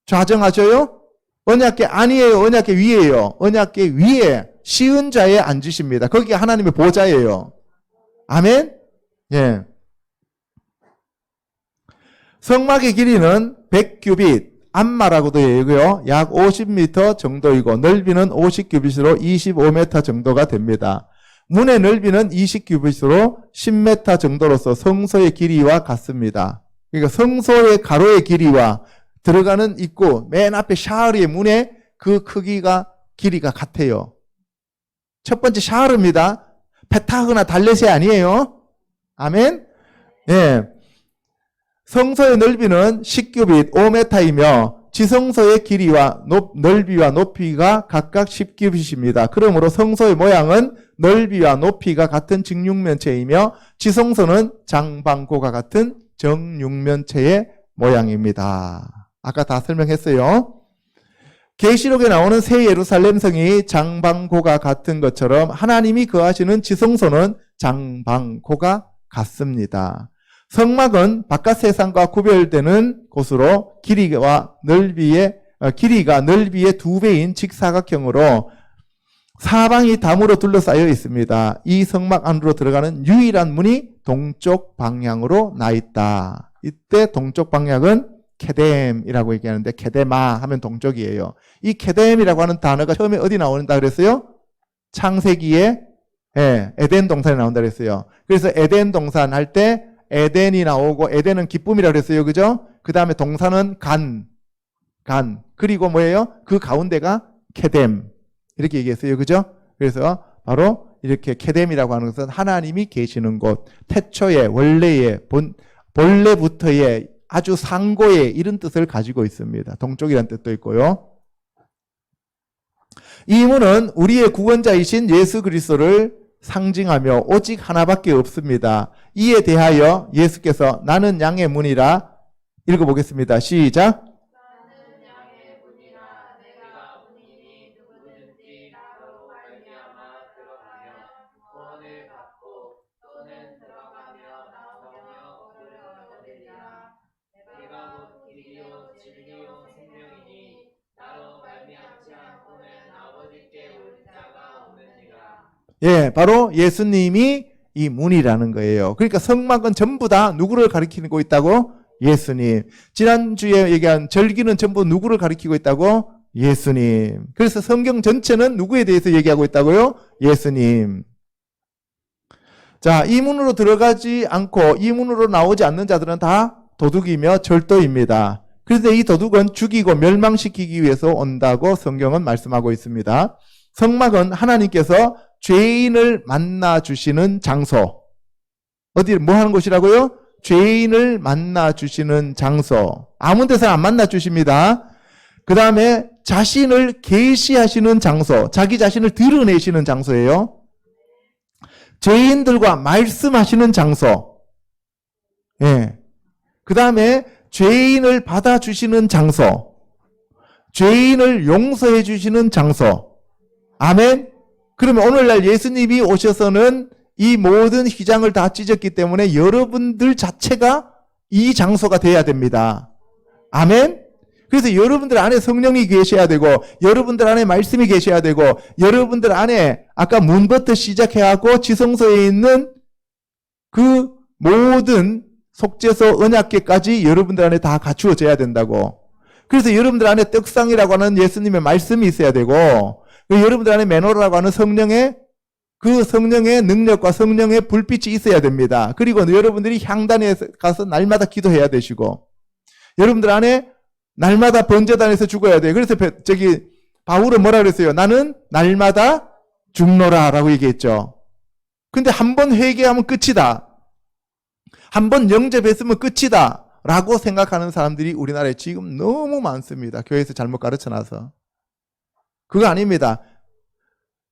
좌정하셔요? 언약궤 아니에요. 언약궤 위에요. 언약궤 위에 시은자에 앉으십니다. 거기가 하나님의 보좌예요. 아멘? 예. 성막의 길이는 100규빗, 안마라고도 얘기해요. 약 50m 정도이고 넓이는 50규빗으로 25m 정도가 됩니다. 문의 넓이는 20규빗으로 10m 정도로서 성소의 길이와 같습니다. 그러니까 성소의 가로의 길이와 들어가는 입구 맨 앞에 샤르의 문의 그 크기가 길이가 같아요. 첫 번째 샤르입니다. 페타흐나 달렛이 아니에요. 아멘. 예. 성소의 넓이는 10규빗 5m이며 지성소의 길이와 넓이와 높이가 각각 10규빗입니다. 그러므로 성소의 모양은 넓이와 높이가 같은 직육면체이며 지성소는 장방고가 같은 정육면체의 모양입니다. 아까 다 설명했어요. 계시록에 나오는 새 예루살렘 성이 장방고가 같은 것처럼 하나님이 거하시는 지성소는 장방고가 같습니다. 성막은 바깥 세상과 구별되는 곳으로 길이가 넓이의 2배인 직사각형으로 사방이 담으로 둘러싸여 있습니다. 이 성막 안으로 들어가는 유일한 문이 동쪽 방향으로 나 있다. 이때 동쪽 방향은 케뎀이라고 얘기하는데 케데마 하면 동쪽이에요. 이 케뎀이라고 하는 단어가 처음에 어디 나온다 그랬어요? 창세기에 에덴 동산에 나온다 그랬어요. 그래서 에덴 동산 할 때 에덴이 나오고 에덴은 기쁨이라고 그랬어요. 그죠? 그 다음에 동산은 간. 그리고 뭐예요? 그 가운데가 케뎀. 이렇게 얘기했어요. 그죠? 그래서 바로 이렇게 케뎀이라고 하는 것은 하나님이 계시는 곳, 태초의, 원래의, 본래부터의 아주 상고의 이런 뜻을 가지고 있습니다. 동쪽이라는 뜻도 있고요. 이 문은 우리의 구원자이신 예수 그리스도를 상징하며 오직 하나밖에 없습니다. 이에 대하여 예수께서 나는 양의 문이라 읽어보겠습니다. 시작. 나는 양의 문이라 내가 문이니 누구든지 나로 말미암아 들어가면 구원을 받고 또는 들어가며 나오며 얻으려 얻으리라. 내가 곧 길이요 진리요 생명이니 나로 말미암지 않고는 아버지께 올 자가 없느니라. 예, 바로 예수님이 이 문이라는 거예요. 그러니까 성막은 전부 다 누구를 가리키고 있다고? 예수님. 지난주에 얘기한 절기는 전부 누구를 가리키고 있다고? 예수님. 그래서 성경 전체는 누구에 대해서 얘기하고 있다고요? 예수님. 자, 이 문으로 들어가지 않고 이 문으로 나오지 않는 자들은 다 도둑이며 절도입니다. 그래서 이 도둑은 죽이고 멸망시키기 위해서 온다고 성경은 말씀하고 있습니다. 성막은 하나님께서 죄인을 만나주시는 장소. 어디 뭐 하는 곳이라고요? 죄인을 만나주시는 장소. 아무 데서 안 만나주십니다. 그 다음에 자신을 계시하시는 장소. 자기 자신을 드러내시는 장소예요. 죄인들과 말씀하시는 장소. 예. 그 다음에 죄인을 받아주시는 장소. 죄인을 용서해 주시는 장소. 아멘. 그러면 오늘날 예수님이 오셔서는 이 모든 휘장을 다 찢었기 때문에 여러분들 자체가 이 장소가 돼야 됩니다. 아멘. 그래서 여러분들 안에 성령이 계셔야 되고 여러분들 안에 말씀이 계셔야 되고 여러분들 안에 아까 문부터 시작해갖고 지성소에 있는 그 모든 속죄소 언약궤까지 여러분들 안에 다 갖추어져야 된다고. 그래서 여러분들 안에 떡상이라고 하는 예수님의 말씀이 있어야 되고 여러분들 안에 메노라고 하는 성령의 그 성령의 능력과 성령의 불빛이 있어야 됩니다. 그리고 여러분들이 향단에 가서 날마다 기도해야 되시고 여러분들 안에 날마다 번제단에서 죽어야 돼요. 그래서 바울은 뭐라 그랬어요? 나는 날마다 죽노라 라고 얘기했죠. 근데 한 번 회개하면 끝이다. 한 번 영접했으면 끝이다 라고 생각하는 사람들이 우리나라에 지금 너무 많습니다. 교회에서 잘못 가르쳐놔서. 그거 아닙니다.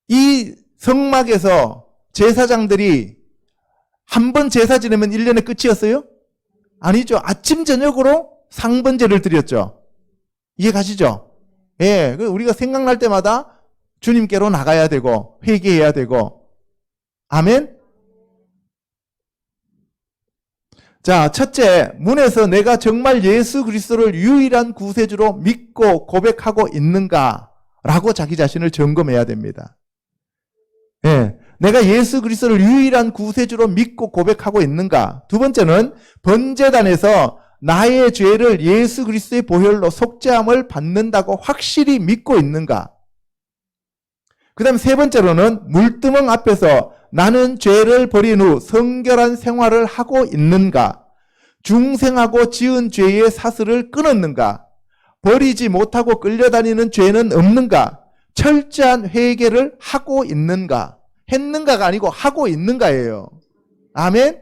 이 성막에서 제사장들이 한 번 제사 지내면 1년의 끝이었어요? 아니죠. 아침 저녁으로 상번제를 드렸죠. 이해 가시죠? 예, 우리가 생각날 때마다 주님께로 나가야 되고 회개해야 되고. 아멘? 자, 첫째, 문에서 내가 정말 예수 그리스도를 유일한 구세주로 믿고 고백하고 있는가? 라고 자기 자신을 점검해야 됩니다. 예, 내가 예수 그리스도를 유일한 구세주로 믿고 고백하고 있는가? 두 번째는 번제단에서 나의 죄를 예수 그리스도의 보혈로 속죄함을 받는다고 확실히 믿고 있는가? 그 다음 세 번째로는 물두멍 앞에서 나는 죄를 버린 후 성결한 생활을 하고 있는가? 중생하고 지은 죄의 사슬을 끊었는가? 버리지 못하고 끌려다니는 죄는 없는가? 철저한 회개를 하고 있는가? 했는가가 아니고 하고 있는가예요. 아멘?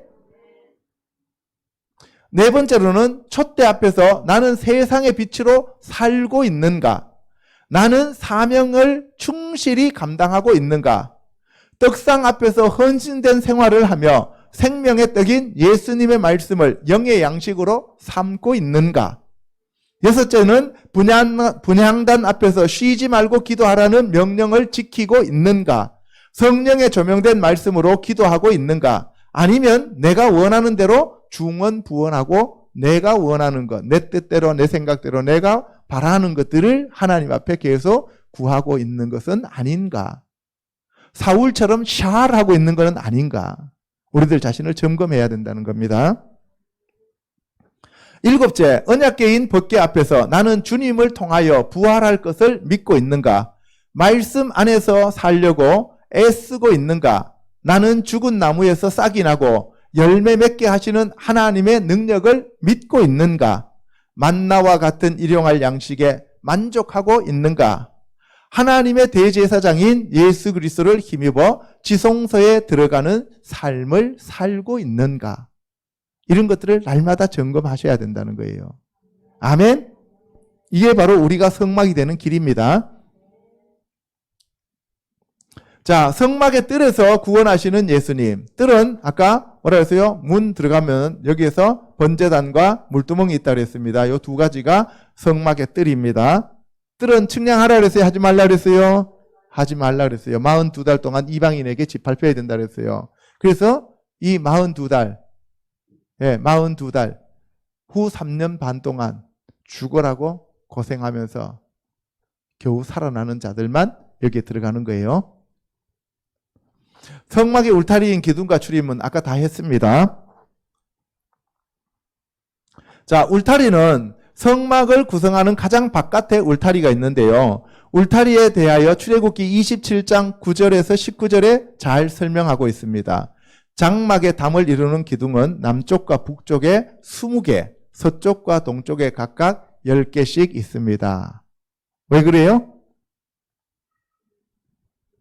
네 번째로는 촛대 앞에서 나는 세상의 빛으로 살고 있는가? 나는 사명을 충실히 감당하고 있는가? 떡상 앞에서 헌신된 생활을 하며 생명의 떡인 예수님의 말씀을 영의 양식으로 삼고 있는가? 여섯째는 분향단 앞에서 쉬지 말고 기도하라는 명령을 지키고 있는가? 성령에 조명된 말씀으로 기도하고 있는가? 아니면 내가 원하는 대로 중언부언하고 내가 원하는 것, 내 뜻대로 내 생각대로 내가 바라는 것들을 하나님 앞에 계속 구하고 있는 것은 아닌가? 사울처럼 샤르하고 있는 것은 아닌가? 우리들 자신을 점검해야 된다는 겁니다. 일곱째, 언약궤인 법궤 앞에서 나는 주님을 통하여 부활할 것을 믿고 있는가? 말씀 안에서 살려고 애쓰고 있는가? 나는 죽은 나무에서 싹이 나고 열매 맺게 하시는 하나님의 능력을 믿고 있는가? 만나와 같은 일용할 양식에 만족하고 있는가? 하나님의 대제사장인 예수 그리스도를 힘입어 지성소에 들어가는 삶을 살고 있는가? 이런 것들을 날마다 점검하셔야 된다는 거예요. 아멘? 이게 바로 우리가 성막이 되는 길입니다. 자, 성막의 뜰에서 구원하시는 예수님. 뜰은 아까 뭐라 했어요? 문 들어가면 여기에서 번제단과 물두멍이 있다고 그랬습니다. 이 두 가지가 성막의 뜰입니다. 뜰은 측량하라 그랬어요? 하지 말라 그랬어요? 하지 말라 그랬어요. 42달 동안 이방인에게 집 발표해야 된다 그랬어요. 그래서 이 42달, 42달 후 3년 반 동안 죽어라고 고생하면서 겨우 살아나는 자들만 여기에 들어가는 거예요. 성막의 울타리인 기둥과 출입문 아까 다 했습니다. 자, 울타리는 성막을 구성하는 가장 바깥에 울타리가 있는데요. 울타리에 대하여 출애굽기 27장 9절에서 19절에 잘 설명하고 있습니다. 장막의 담을 이루는 기둥은 남쪽과 북쪽에 20개, 서쪽과 동쪽에 각각 10개씩 있습니다. 왜 그래요?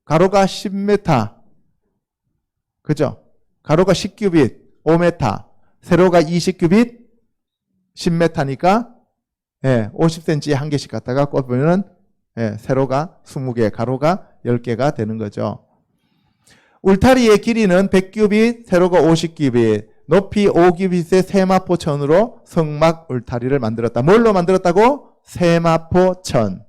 가로가 10m, 그죠? 가로가 10규빗, 5m, 세로가 20규빗, 10m니까 50cm에 한 개씩 갖다가 꼽으면 세로가 20개, 가로가 10개가 되는 거죠. 울타리의 길이는 100규빗, 세로가 50규빗, 높이 5규빗의 세마포천으로 성막 울타리를 만들었다. 뭘로 만들었다고? 세마포천.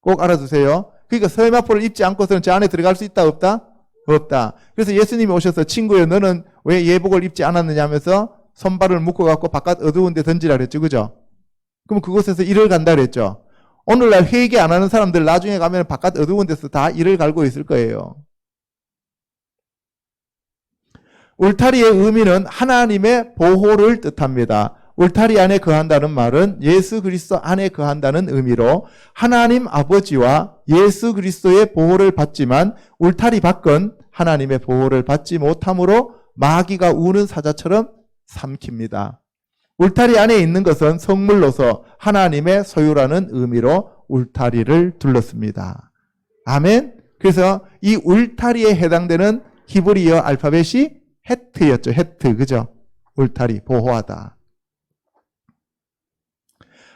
꼭 알아두세요. 그러니까 세마포를 입지 않고서는 저 안에 들어갈 수 있다 없다? 없다. 그래서 예수님이 오셔서 친구여 너는 왜 예복을 입지 않았느냐 하면서 손발을 묶어갖고 바깥 어두운 데 던지라 그랬죠. 그죠? 그럼 그곳에서 일을 간다 그랬죠. 오늘날 회개 안 하는 사람들 나중에 가면 바깥 어두운 데서 다 일을 갈고 있을 거예요. 울타리의 의미는 하나님의 보호를 뜻합니다. 울타리 안에 거한다는 말은 예수 그리스도 안에 거한다는 의미로 하나님 아버지와 예수 그리스도의 보호를 받지만 울타리 밖은 하나님의 보호를 받지 못함으로 마귀가 우는 사자처럼 삼킵니다. 울타리 안에 있는 것은 성물로서 하나님의 소유라는 의미로 울타리를 둘렀습니다. 아멘. 그래서 이 울타리에 해당되는 히브리어 알파벳이 헤트였죠. 헤트. 그죠? 울타리, 보호하다.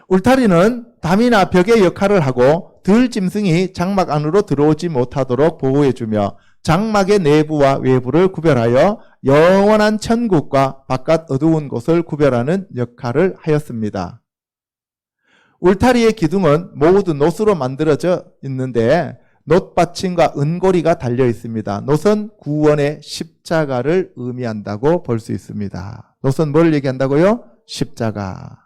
울타리는 담이나 벽의 역할을 하고 들짐승이 장막 안으로 들어오지 못하도록 보호해주며 장막의 내부와 외부를 구별하여 영원한 천국과 바깥 어두운 곳을 구별하는 역할을 하였습니다. 울타리의 기둥은 모두 놋으로 만들어져 있는데 놋받침과 은고리가 달려 있습니다. 놋은 구원의 십자가를 의미한다고 볼 수 있습니다. 놋은 뭘 얘기한다고요? 십자가.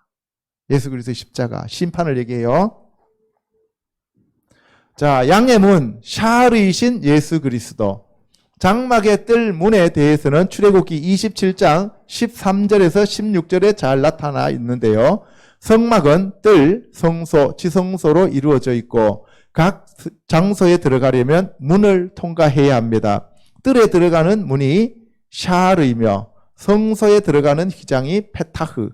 예수 그리스도의 십자가, 심판을 얘기해요. 자, 양의 문, 샤르이신 예수 그리스도. 장막의 뜰 문에 대해서는 출애굽기 27장 13절에서 16절에 잘 나타나 있는데요. 성막은 뜰, 성소, 지성소로 이루어져 있고 각 장소에 들어가려면 문을 통과해야 합니다. 뜰에 들어가는 문이 샤르이며 성소에 들어가는 휘장이 페타흐,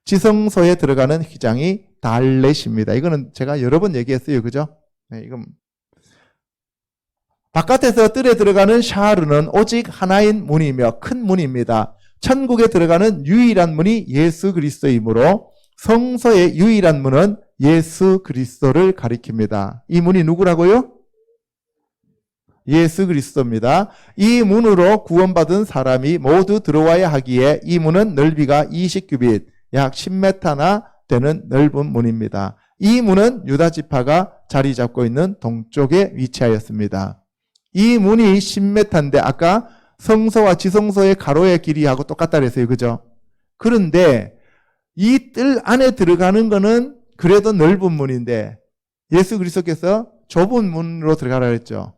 지성소에 들어가는 휘장이 달렛입니다. 이거는 제가 여러 번 얘기했어요. 그죠? 네, 이건 바깥에서 뜰에 들어가는 샤르는 오직 하나인 문이며 큰 문입니다. 천국에 들어가는 유일한 문이 예수 그리스도이므로 성소의 유일한 문은 예수 그리스도를 가리킵니다. 이 문이 누구라고요? 예수 그리스도입니다. 이 문으로 구원받은 사람이 모두 들어와야 하기에 이 문은 넓이가 20규빗, 약 10m나 되는 넓은 문입니다. 이 문은 유다 지파가 자리 잡고 있는 동쪽에 위치하였습니다. 이 문이 10m인데 아까 성소와 지성소의 가로의 길이하고 똑같다 그랬어요. 그죠? 그런데 이 뜰 안에 들어가는 거는 그래도 넓은 문인데 예수 그리스도께서 좁은 문으로 들어가라 그랬죠.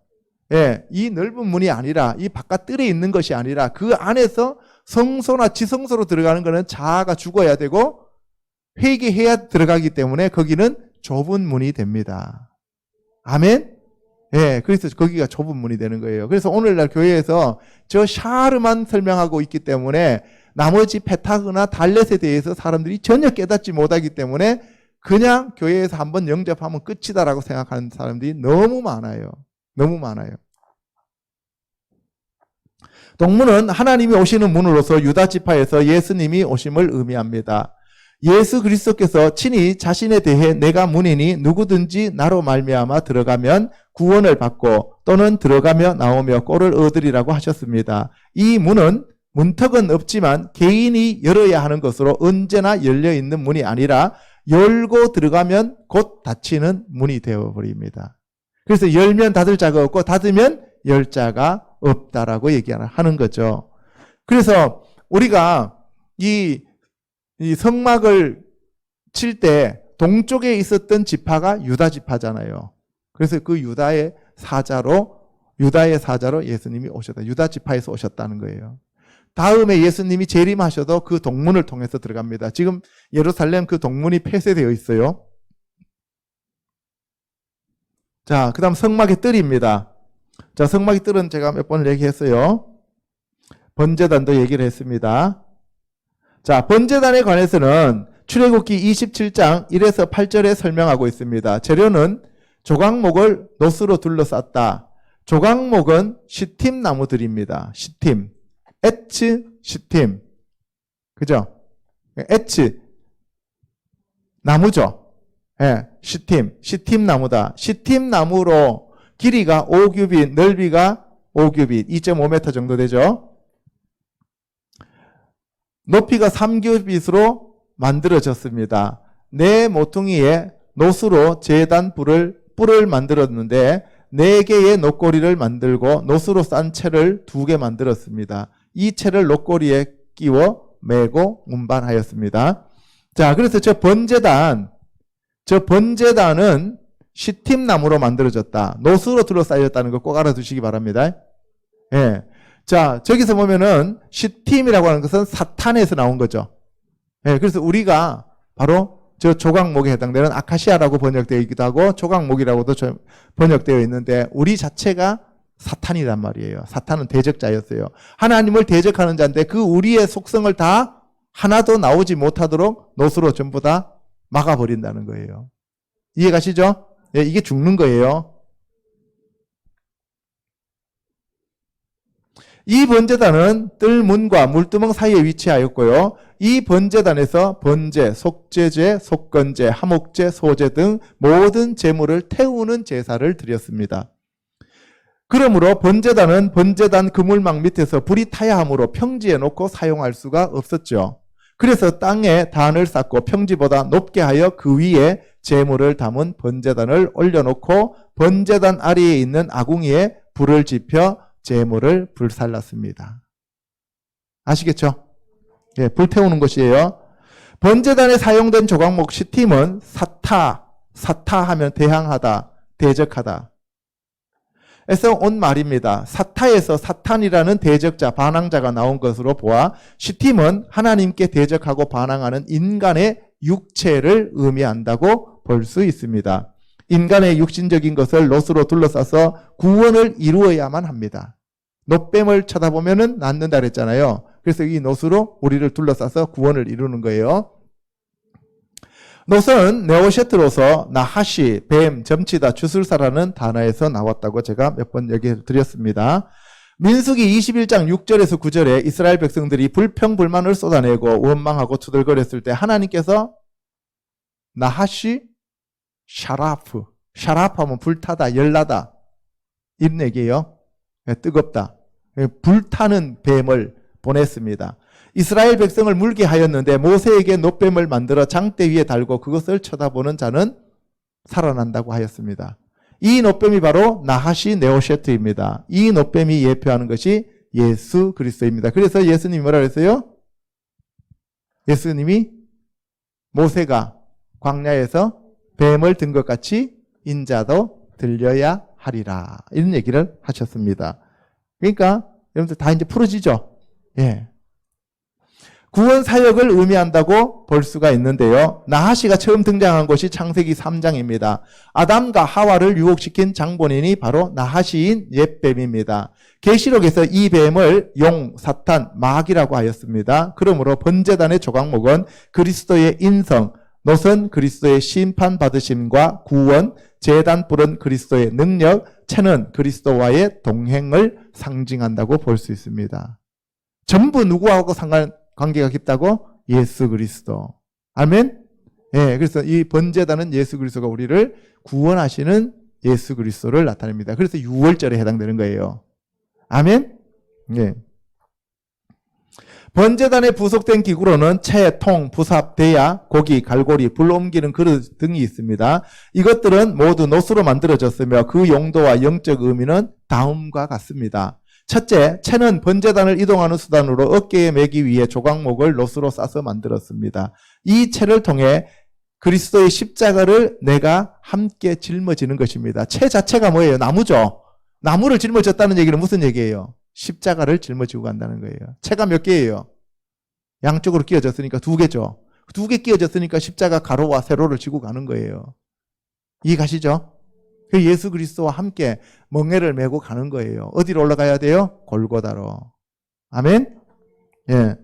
예, 이 넓은 문이 아니라 이 바깥 뜰에 있는 것이 아니라 그 안에서 성소나 지성소로 들어가는 거는 자아가 죽어야 되고 회개해야 들어가기 때문에 거기는 좁은 문이 됩니다. 아멘? 예, 그래서 거기가 좁은 문이 되는 거예요. 그래서 오늘날 교회에서 저 샤르만 설명하고 있기 때문에 나머지 페타그나 달렛에 대해서 사람들이 전혀 깨닫지 못하기 때문에 그냥 교회에서 한번 영접하면 끝이다라고 생각하는 사람들이 너무 많아요. 너무 많아요. 동문은 하나님이 오시는 문으로서 유다 지파에서 예수님이 오심을 의미합니다. 예수 그리스도께서 친히 자신에 대해 내가 문이니 누구든지 나로 말미암아 들어가면 구원을 받고 또는 들어가며 나오며 꼴을 얻으리라고 하셨습니다. 이 문은 문턱은 없지만 개인이 열어야 하는 것으로 언제나 열려있는 문이 아니라 열고 들어가면 곧 닫히는 문이 되어버립니다. 그래서 열면 닫을 자가 없고 닫으면 열 자가 없다라고 얘기하는 거죠. 그래서 우리가 이 성막을 칠 때 동쪽에 있었던 지파가 유다 지파잖아요. 그래서 그 유다의 사자로 예수님이 오셨다. 유다 지파에서 오셨다는 거예요. 다음에 예수님이 재림하셔도 그 동문을 통해서 들어갑니다. 지금 예루살렘 그 동문이 폐쇄되어 있어요. 자, 그 다음 성막의 뜰입니다. 자, 성막의 뜰은 제가 몇 번 얘기했어요. 번제단도 얘기를 했습니다. 자, 번제단에 관해서는 출애굽기 27장 1에서 8절에 설명하고 있습니다. 재료는 조각목을 노스로 둘러쌌다. 조각목은 시팀 나무들입니다. 시팀. 에츠, 시팀. 그죠? 에츠. 나무죠. 예, 시팀 나무다. 시팀 나무로 길이가 5규빗, 넓이가 5규빗, 2.5m 정도 되죠. 높이가 3규빗으로 만들어졌습니다. 네 모퉁이에 노수로 제단 뿔을 만들었는데 4개의 노꼬리를 만들고 노수로 싼 채를 2개 만들었습니다. 이 채를 노꼬리에 끼워 매고 운반하였습니다. 자, 그래서 저 번제단은 시팀 나무로 만들어졌다. 노수로 둘러싸였다는 거 꼭 알아두시기 바랍니다. 예. 자, 저기서 보면은 시팀이라고 하는 것은 사탄에서 나온 거죠. 예, 그래서 우리가 바로 저 조각목에 해당되는 아카시아라고 번역되어 있기도 하고 조각목이라고도 번역되어 있는데 우리 자체가 사탄이란 말이에요. 사탄은 대적자였어요. 하나님을 대적하는 자인데 그 우리의 속성을 다 하나도 나오지 못하도록 노수로 전부 다 막아버린다는 거예요. 이해가시죠? 예, 이게 죽는 거예요. 이 번제단은 뜰문과 물두멍 사이에 위치하였고요. 이 번제단에서 번제, 속죄제, 속건제, 하목제, 소제 등 모든 제물을 태우는 제사를 드렸습니다. 그러므로 번제단은 번제단 그물망 밑에서 불이 타야 하므로 평지에 놓고 사용할 수가 없었죠. 그래서 땅에 단을 쌓고 평지보다 높게 하여 그 위에 제물을 담은 번제단을 올려놓고 번제단 아래에 있는 아궁이에 불을 지펴 제물을 불살랐습니다. 아시겠죠? 예, 불태우는 것이에요. 번제단에 사용된 조각목 시팀은 사타 하면 대항하다, 대적하다. 온 말입니다. 사타에서 사탄이라는 대적자, 반항자가 나온 것으로 보아 시팀은 하나님께 대적하고 반항하는 인간의 육체를 의미한다고 볼 수 있습니다. 인간의 육신적인 것을 롯으로 둘러싸서 구원을 이루어야만 합니다. 놋뱀을 쳐다보면은 낫는다 그랬잖아요. 그래서 이 놋으로 우리를 둘러싸서 구원을 이루는 거예요. 놋은 네오셰트로서 나하시, 뱀, 점치다, 주술사라는 단어에서 나왔다고 제가 몇 번 얘기해 드렸습니다. 민수기 21장 6절에서 9절에 이스라엘 백성들이 불평불만을 쏟아내고 원망하고 투덜거렸을 때 하나님께서 나하시, 샤라프, 샤라프하면 불타다, 열나다 이런 얘기예요. 뜨겁다. 불타는 뱀을 보냈습니다. 이스라엘 백성을 물게 하였는데 모세에게 놋뱀을 만들어 장대 위에 달고 그것을 쳐다보는 자는 살아난다고 하였습니다. 이 놋뱀이 바로 나하시 네오셰트입니다. 이 놋뱀이 예표하는 것이 예수 그리스도입니다. 그래서 예수님이 뭐라 그랬어요? 예수님이 모세가 광야에서 뱀을 든 것 같이 인자도 들려야 하리라. 이런 얘기를 하셨습니다. 그러니까 여러분들 다 이제 풀어지죠? 예. 구원 사역을 의미한다고 볼 수가 있는데요. 나하시가 처음 등장한 것이 창세기 3장입니다. 아담과 하와를 유혹시킨 장본인이 바로 나하시인 옛뱀입니다. 계시록에서 이 뱀을 용, 사탄, 마귀라고 하였습니다. 그러므로 번제단의 조각목은 그리스도의 인성, 놋은 그리스도의 심판받으심과 구원, 제단불은 그리스도의 능력, 채는 그리스도와의 동행을 상징한다고 볼 수 있습니다. 전부 누구하고 관계가 깊다고? 예수 그리스도. 아멘? 예, 그래서 이 번제단은 예수 그리스도가 우리를 구원하시는 예수 그리스도를 나타냅니다. 그래서 6월절에 해당되는 거예요. 아멘? 예. 번제단에 부속된 기구로는 채, 통, 부삽, 대야, 고기, 갈고리, 불 옮기는 그릇 등이 있습니다. 이것들은 모두 놋으로 만들어졌으며 그 용도와 영적 의미는 다음과 같습니다. 첫째, 채는 번제단을 이동하는 수단으로 어깨에 매기 위해 조각목을 놋으로 싸서 만들었습니다. 이 채를 통해 그리스도의 십자가를 내가 함께 짊어지는 것입니다. 채 자체가 뭐예요? 나무죠. 나무를 짊어졌다는 얘기는 무슨 얘기예요? 십자가를 짊어지고 간다는 거예요. 채가 몇 개예요? 양쪽으로 끼어졌으니까 2개죠. 2개 끼어졌으니까 십자가 가로와 세로를 지고 가는 거예요. 이해가시죠? 예수 그리스도와 함께 멍에를 메고 가는 거예요. 어디로 올라가야 돼요? 골고다로. 아멘? 예.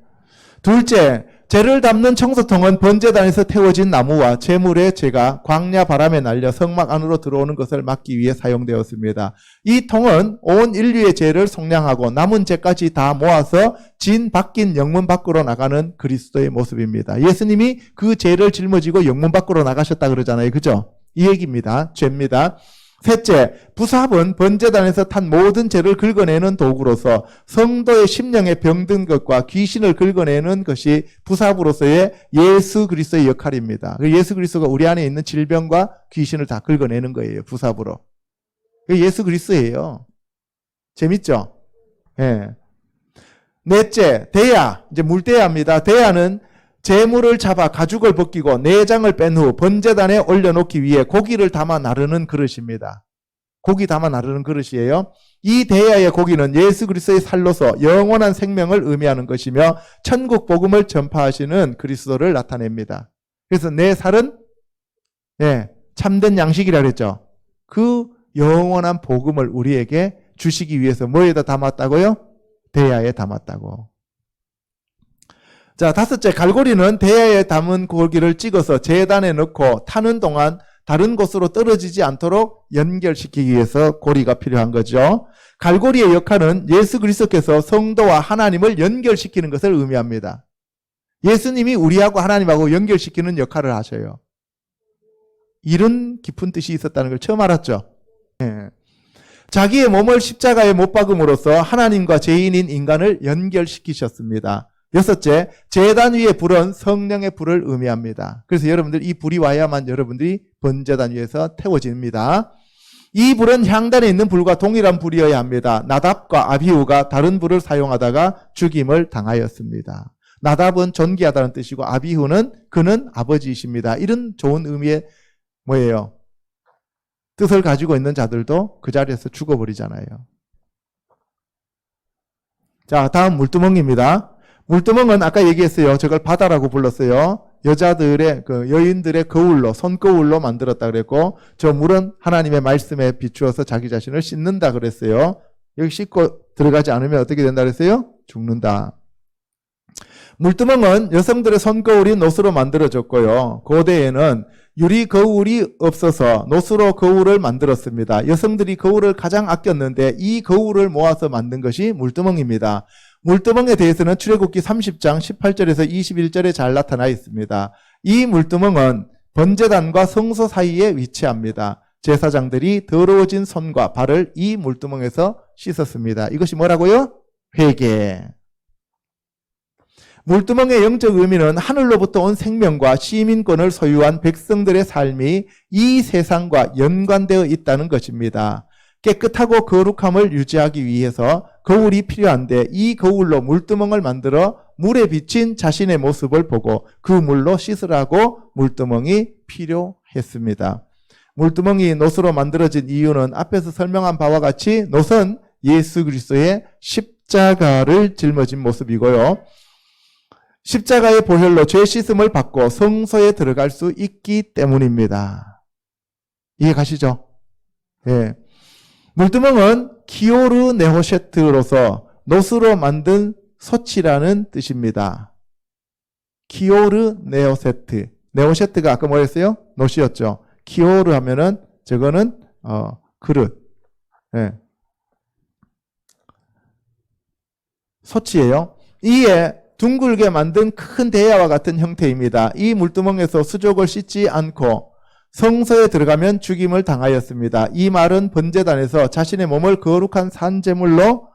둘째, 죄를 담는 청소통은 번제단에서 태워진 나무와 제물의 죄가 광야 바람에 날려 성막 안으로 들어오는 것을 막기 위해 사용되었습니다. 이 통은 온 인류의 죄를 속량하고 남은 죄까지 다 모아서 진 바뀐 영문 밖으로 나가는 그리스도의 모습입니다. 예수님이 그 죄를 짊어지고 영문 밖으로 나가셨다 그러잖아요. 그죠? 이 얘기입니다. 죄입니다. 셋째, 부삽은 번제단에서 탄 모든 죄를 긁어내는 도구로서 성도의 심령에 병든 것과 귀신을 긁어내는 것이 부삽으로서의 예수 그리스도의 역할입니다. 예수 그리스도가 우리 안에 있는 질병과 귀신을 다 긁어내는 거예요. 부삽으로. 예수 그리스도예요. 재밌죠? 예. 넷째, 대야. 이제 물대야입니다. 대야는 재물을 잡아 가죽을 벗기고 내장을 뺀 후 번제단에 올려놓기 위해 고기를 담아 나르는 그릇입니다. 고기 담아 나르는 그릇이에요. 이 대야의 고기는 예수 그리스도의 살로서 영원한 생명을 의미하는 것이며 천국 복음을 전파하시는 그리스도를 나타냅니다. 그래서 내 살은 참된 양식이라 그랬죠. 그 영원한 복음을 우리에게 주시기 위해서 뭐에다 담았다고요? 대야에 담았다고. 자, 다섯째, 갈고리는 대야에 담은 고기를 찍어서 제단에 넣고 타는 동안 다른 곳으로 떨어지지 않도록 연결시키기 위해서 고리가 필요한 거죠. 갈고리의 역할은 예수 그리스도께서 성도와 하나님을 연결시키는 것을 의미합니다. 예수님이 우리하고 하나님하고 연결시키는 역할을 하셔요. 이런 깊은 뜻이 있었다는 걸 처음 알았죠. 예. 자기의 몸을 십자가에 못 박음으로써 하나님과 죄인인 인간을 연결시키셨습니다. 여섯째, 제단 위의 불은 성령의 불을 의미합니다. 그래서 여러분들 이 불이 와야만 여러분들이 번제단 위에서 태워집니다. 이 불은 향단에 있는 불과 동일한 불이어야 합니다. 나답과 아비후가 다른 불을 사용하다가 죽임을 당하였습니다. 나답은 존귀하다는 뜻이고 아비후는 그는 아버지이십니다. 이런 좋은 의미의 뭐예요? 뜻을 가지고 있는 자들도 그 자리에서 죽어버리잖아요. 자, 다음 물두멍입니다. 물두멍은 아까 얘기했어요. 저걸 바다라고 불렀어요. 여자들의 여인들의 거울로, 손거울로 만들었다 그랬고, 저 물은 하나님의 말씀에 비추어서 자기 자신을 씻는다 그랬어요. 여기 씻고 들어가지 않으면 어떻게 된다 그랬어요? 죽는다. 물두멍은 여성들의 손거울이 노수로 만들어졌고요. 고대에는 유리 거울이 없어서 노수로 거울을 만들었습니다. 여성들이 거울을 가장 아꼈는데 이 거울을 모아서 만든 것이 물두멍입니다. 물두멍에 대해서는 출애굽기 30장 18절에서 21절에 잘 나타나 있습니다. 이 물두멍은 번제단과 성소 사이에 위치합니다. 제사장들이 더러워진 손과 발을 이 물두멍에서 씻었습니다. 이것이 뭐라고요? 회개. 물두멍의 영적 의미는 하늘로부터 온 생명과 시민권을 소유한 백성들의 삶이 이 세상과 연관되어 있다는 것입니다. 깨끗하고 거룩함을 유지하기 위해서 거울이 필요한데 이 거울로 물두멍을 만들어 물에 비친 자신의 모습을 보고 그 물로 씻으라고 물두멍이 필요했습니다. 물두멍이 노수로 만들어진 이유는 앞에서 설명한 바와 같이 노선 예수 그리스도의 십자가를 짊어진 모습이고요. 십자가의 보혈로 죄 씻음을 받고 성소에 들어갈 수 있기 때문입니다. 이해 가시죠? 예. 물두멍은 키오르 네호셰트로서 노수로 만든 소치라는 뜻입니다. 키오르 네오세트. 네오셰트가 아까 뭐였어요? 노시였죠. 키오르 하면은 저거는 그릇. 예. 소치예요. 이에 둥글게 만든 큰 대야와 같은 형태입니다. 이 물두멍에서 수족을 씻지 않고 성소에 들어가면 죽임을 당하였습니다. 이 말은 번제단에서 자신의 몸을 거룩한 산제물로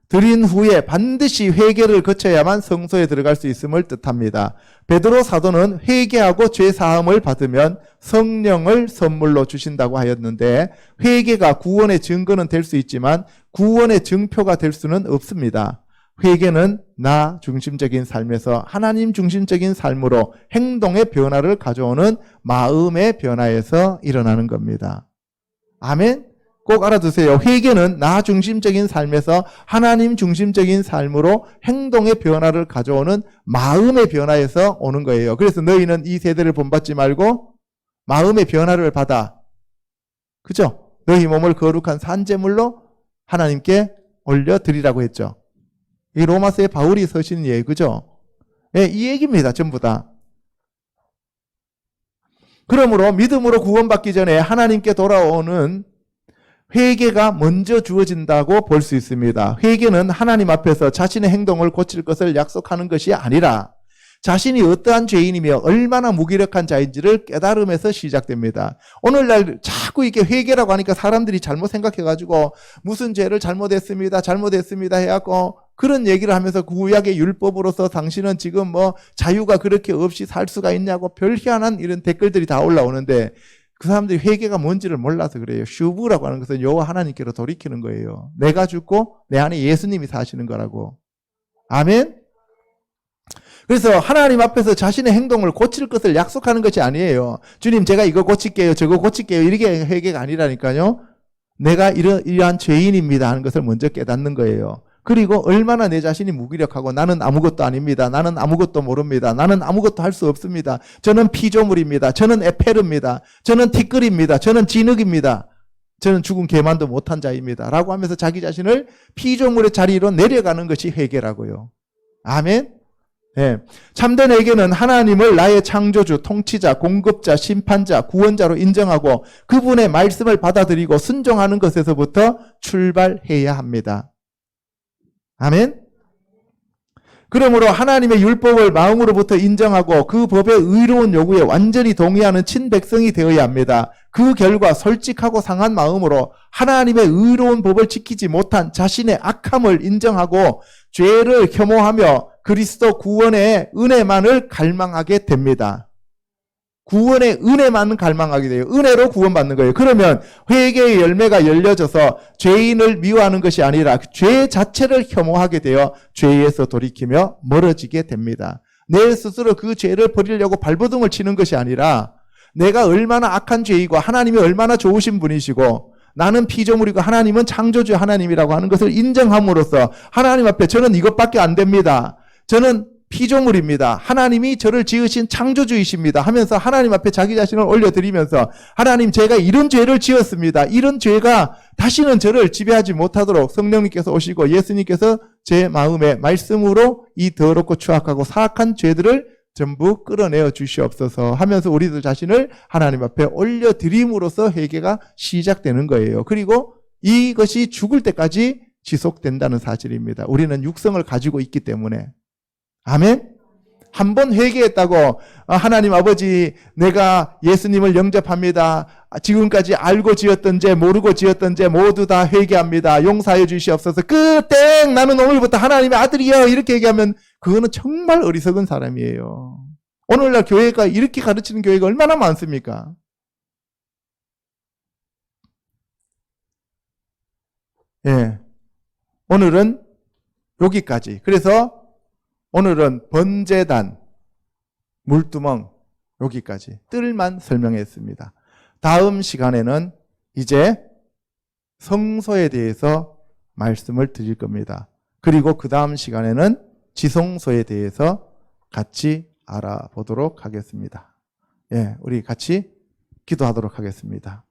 드린 후에 반드시 회개를 거쳐야만 성소에 들어갈 수 있음을 뜻합니다. 베드로 사도는 회개하고 죄 사함을 받으면 성령을 선물로 주신다고 하였는데 회개가 구원의 증거는 될 수 있지만 구원의 증표가 될 수는 없습니다. 회개는 나 중심적인 삶에서 하나님 중심적인 삶으로 행동의 변화를 가져오는 마음의 변화에서 일어나는 겁니다. 아멘? 꼭 알아두세요. 회개는 나 중심적인 삶에서 하나님 중심적인 삶으로 행동의 변화를 가져오는 마음의 변화에서 오는 거예요. 그래서 너희는 이 세대를 본받지 말고 마음의 변화를 받아. 그죠? 너희 몸을 거룩한 산제물로 하나님께 올려드리라고 했죠. 이 로마서에 바울이 서신 얘기, 그죠? 예, 이 얘기입니다. 전부 다. 그러므로 믿음으로 구원받기 전에 하나님께 돌아오는 회개가 먼저 주어진다고 볼 수 있습니다. 회개는 하나님 앞에서 자신의 행동을 고칠 것을 약속하는 것이 아니라 자신이 어떠한 죄인이며 얼마나 무기력한 자인지를 깨달음에서 시작됩니다. 오늘날 자꾸 이렇게 회개라고 하니까 사람들이 잘못 생각해가지고 무슨 죄를 잘못했습니다 해갖고 그런 얘기를 하면서 구약의 율법으로서 당신은 지금 뭐 자유가 그렇게 없이 살 수가 있냐고 별 희한한 이런 댓글들이 다 올라오는데 그 사람들이 회개가 뭔지를 몰라서 그래요. 슈브라고 하는 것은 여호와 하나님께로 돌이키는 거예요. 내가 죽고 내 안에 예수님이 사시는 거라고. 아멘? 그래서 하나님 앞에서 자신의 행동을 고칠 것을 약속하는 것이 아니에요. 주님 제가 이거 고칠게요 저거 고칠게요 이렇게 회개가 아니라니까요. 내가 이러한 죄인입니다 하는 것을 먼저 깨닫는 거예요. 그리고 얼마나 내 자신이 무기력하고 나는 아무것도 아닙니다. 나는 아무것도 모릅니다. 나는 아무것도 할 수 없습니다. 저는 피조물입니다. 저는 에페르입니다. 저는 티끌입니다. 저는 진흙입니다. 저는 죽은 개만도 못한 자입니다. 라고 하면서 자기 자신을 피조물의 자리로 내려가는 것이 회개라고요. 아멘? 네. 참된 회개는 하나님을 나의 창조주, 통치자, 공급자, 심판자, 구원자로 인정하고 그분의 말씀을 받아들이고 순종하는 것에서부터 출발해야 합니다. 아멘? 그러므로 하나님의 율법을 마음으로부터 인정하고 그 법의 의로운 요구에 완전히 동의하는 친백성이 되어야 합니다. 그 결과 솔직하고 상한 마음으로 하나님의 의로운 법을 지키지 못한 자신의 악함을 인정하고 죄를 혐오하며 그리스도 구원의 은혜만을 갈망하게 됩니다. 구원의 은혜만은 갈망하게 돼요. 은혜로 구원받는 거예요. 그러면 회개의 열매가 열려져서 죄인을 미워하는 것이 아니라 죄 자체를 혐오하게 되어 죄에서 돌이키며 멀어지게 됩니다. 내 스스로 그 죄를 버리려고 발버둥을 치는 것이 아니라 내가 얼마나 악한 죄이고 하나님이 얼마나 좋으신 분이시고 나는 피조물이고 하나님은 창조주 하나님이라고 하는 것을 인정함으로써 하나님 앞에 저는 이것밖에 안 됩니다. 저는 피조물입니다. 하나님이 저를 지으신 창조주이십니다 하면서 하나님 앞에 자기 자신을 올려드리면서 하나님 제가 이런 죄를 지었습니다. 이런 죄가 다시는 저를 지배하지 못하도록 성령님께서 오시고 예수님께서 제 마음에 말씀으로 이 더럽고 추악하고 사악한 죄들을 전부 끌어내어 주시옵소서 하면서 우리들 자신을 하나님 앞에 올려드림으로써 회개가 시작되는 거예요. 그리고 이것이 죽을 때까지 지속된다는 사실입니다. 우리는 육성을 가지고 있기 때문에. 아멘? 한 번 회개했다고 하나님 아버지 내가 예수님을 영접합니다. 지금까지 알고 지었던 죄 모르고 지었던 죄 모두 다 회개합니다. 용서해 주시옵소서. 땡 나는 오늘부터 하나님의 아들이요 이렇게 얘기하면 그거는 정말 어리석은 사람이에요. 오늘날 교회가 이렇게 가르치는 교회가 얼마나 많습니까? 예. 오늘은 여기까지. 그래서 오늘은 번제단, 물두멍 여기까지 뜰만 설명했습니다. 다음 시간에는 이제 성소에 대해서 말씀을 드릴 겁니다. 그리고 그 다음 시간에는 지성소에 대해서 같이 알아보도록 하겠습니다. 예, 우리 같이 기도하도록 하겠습니다.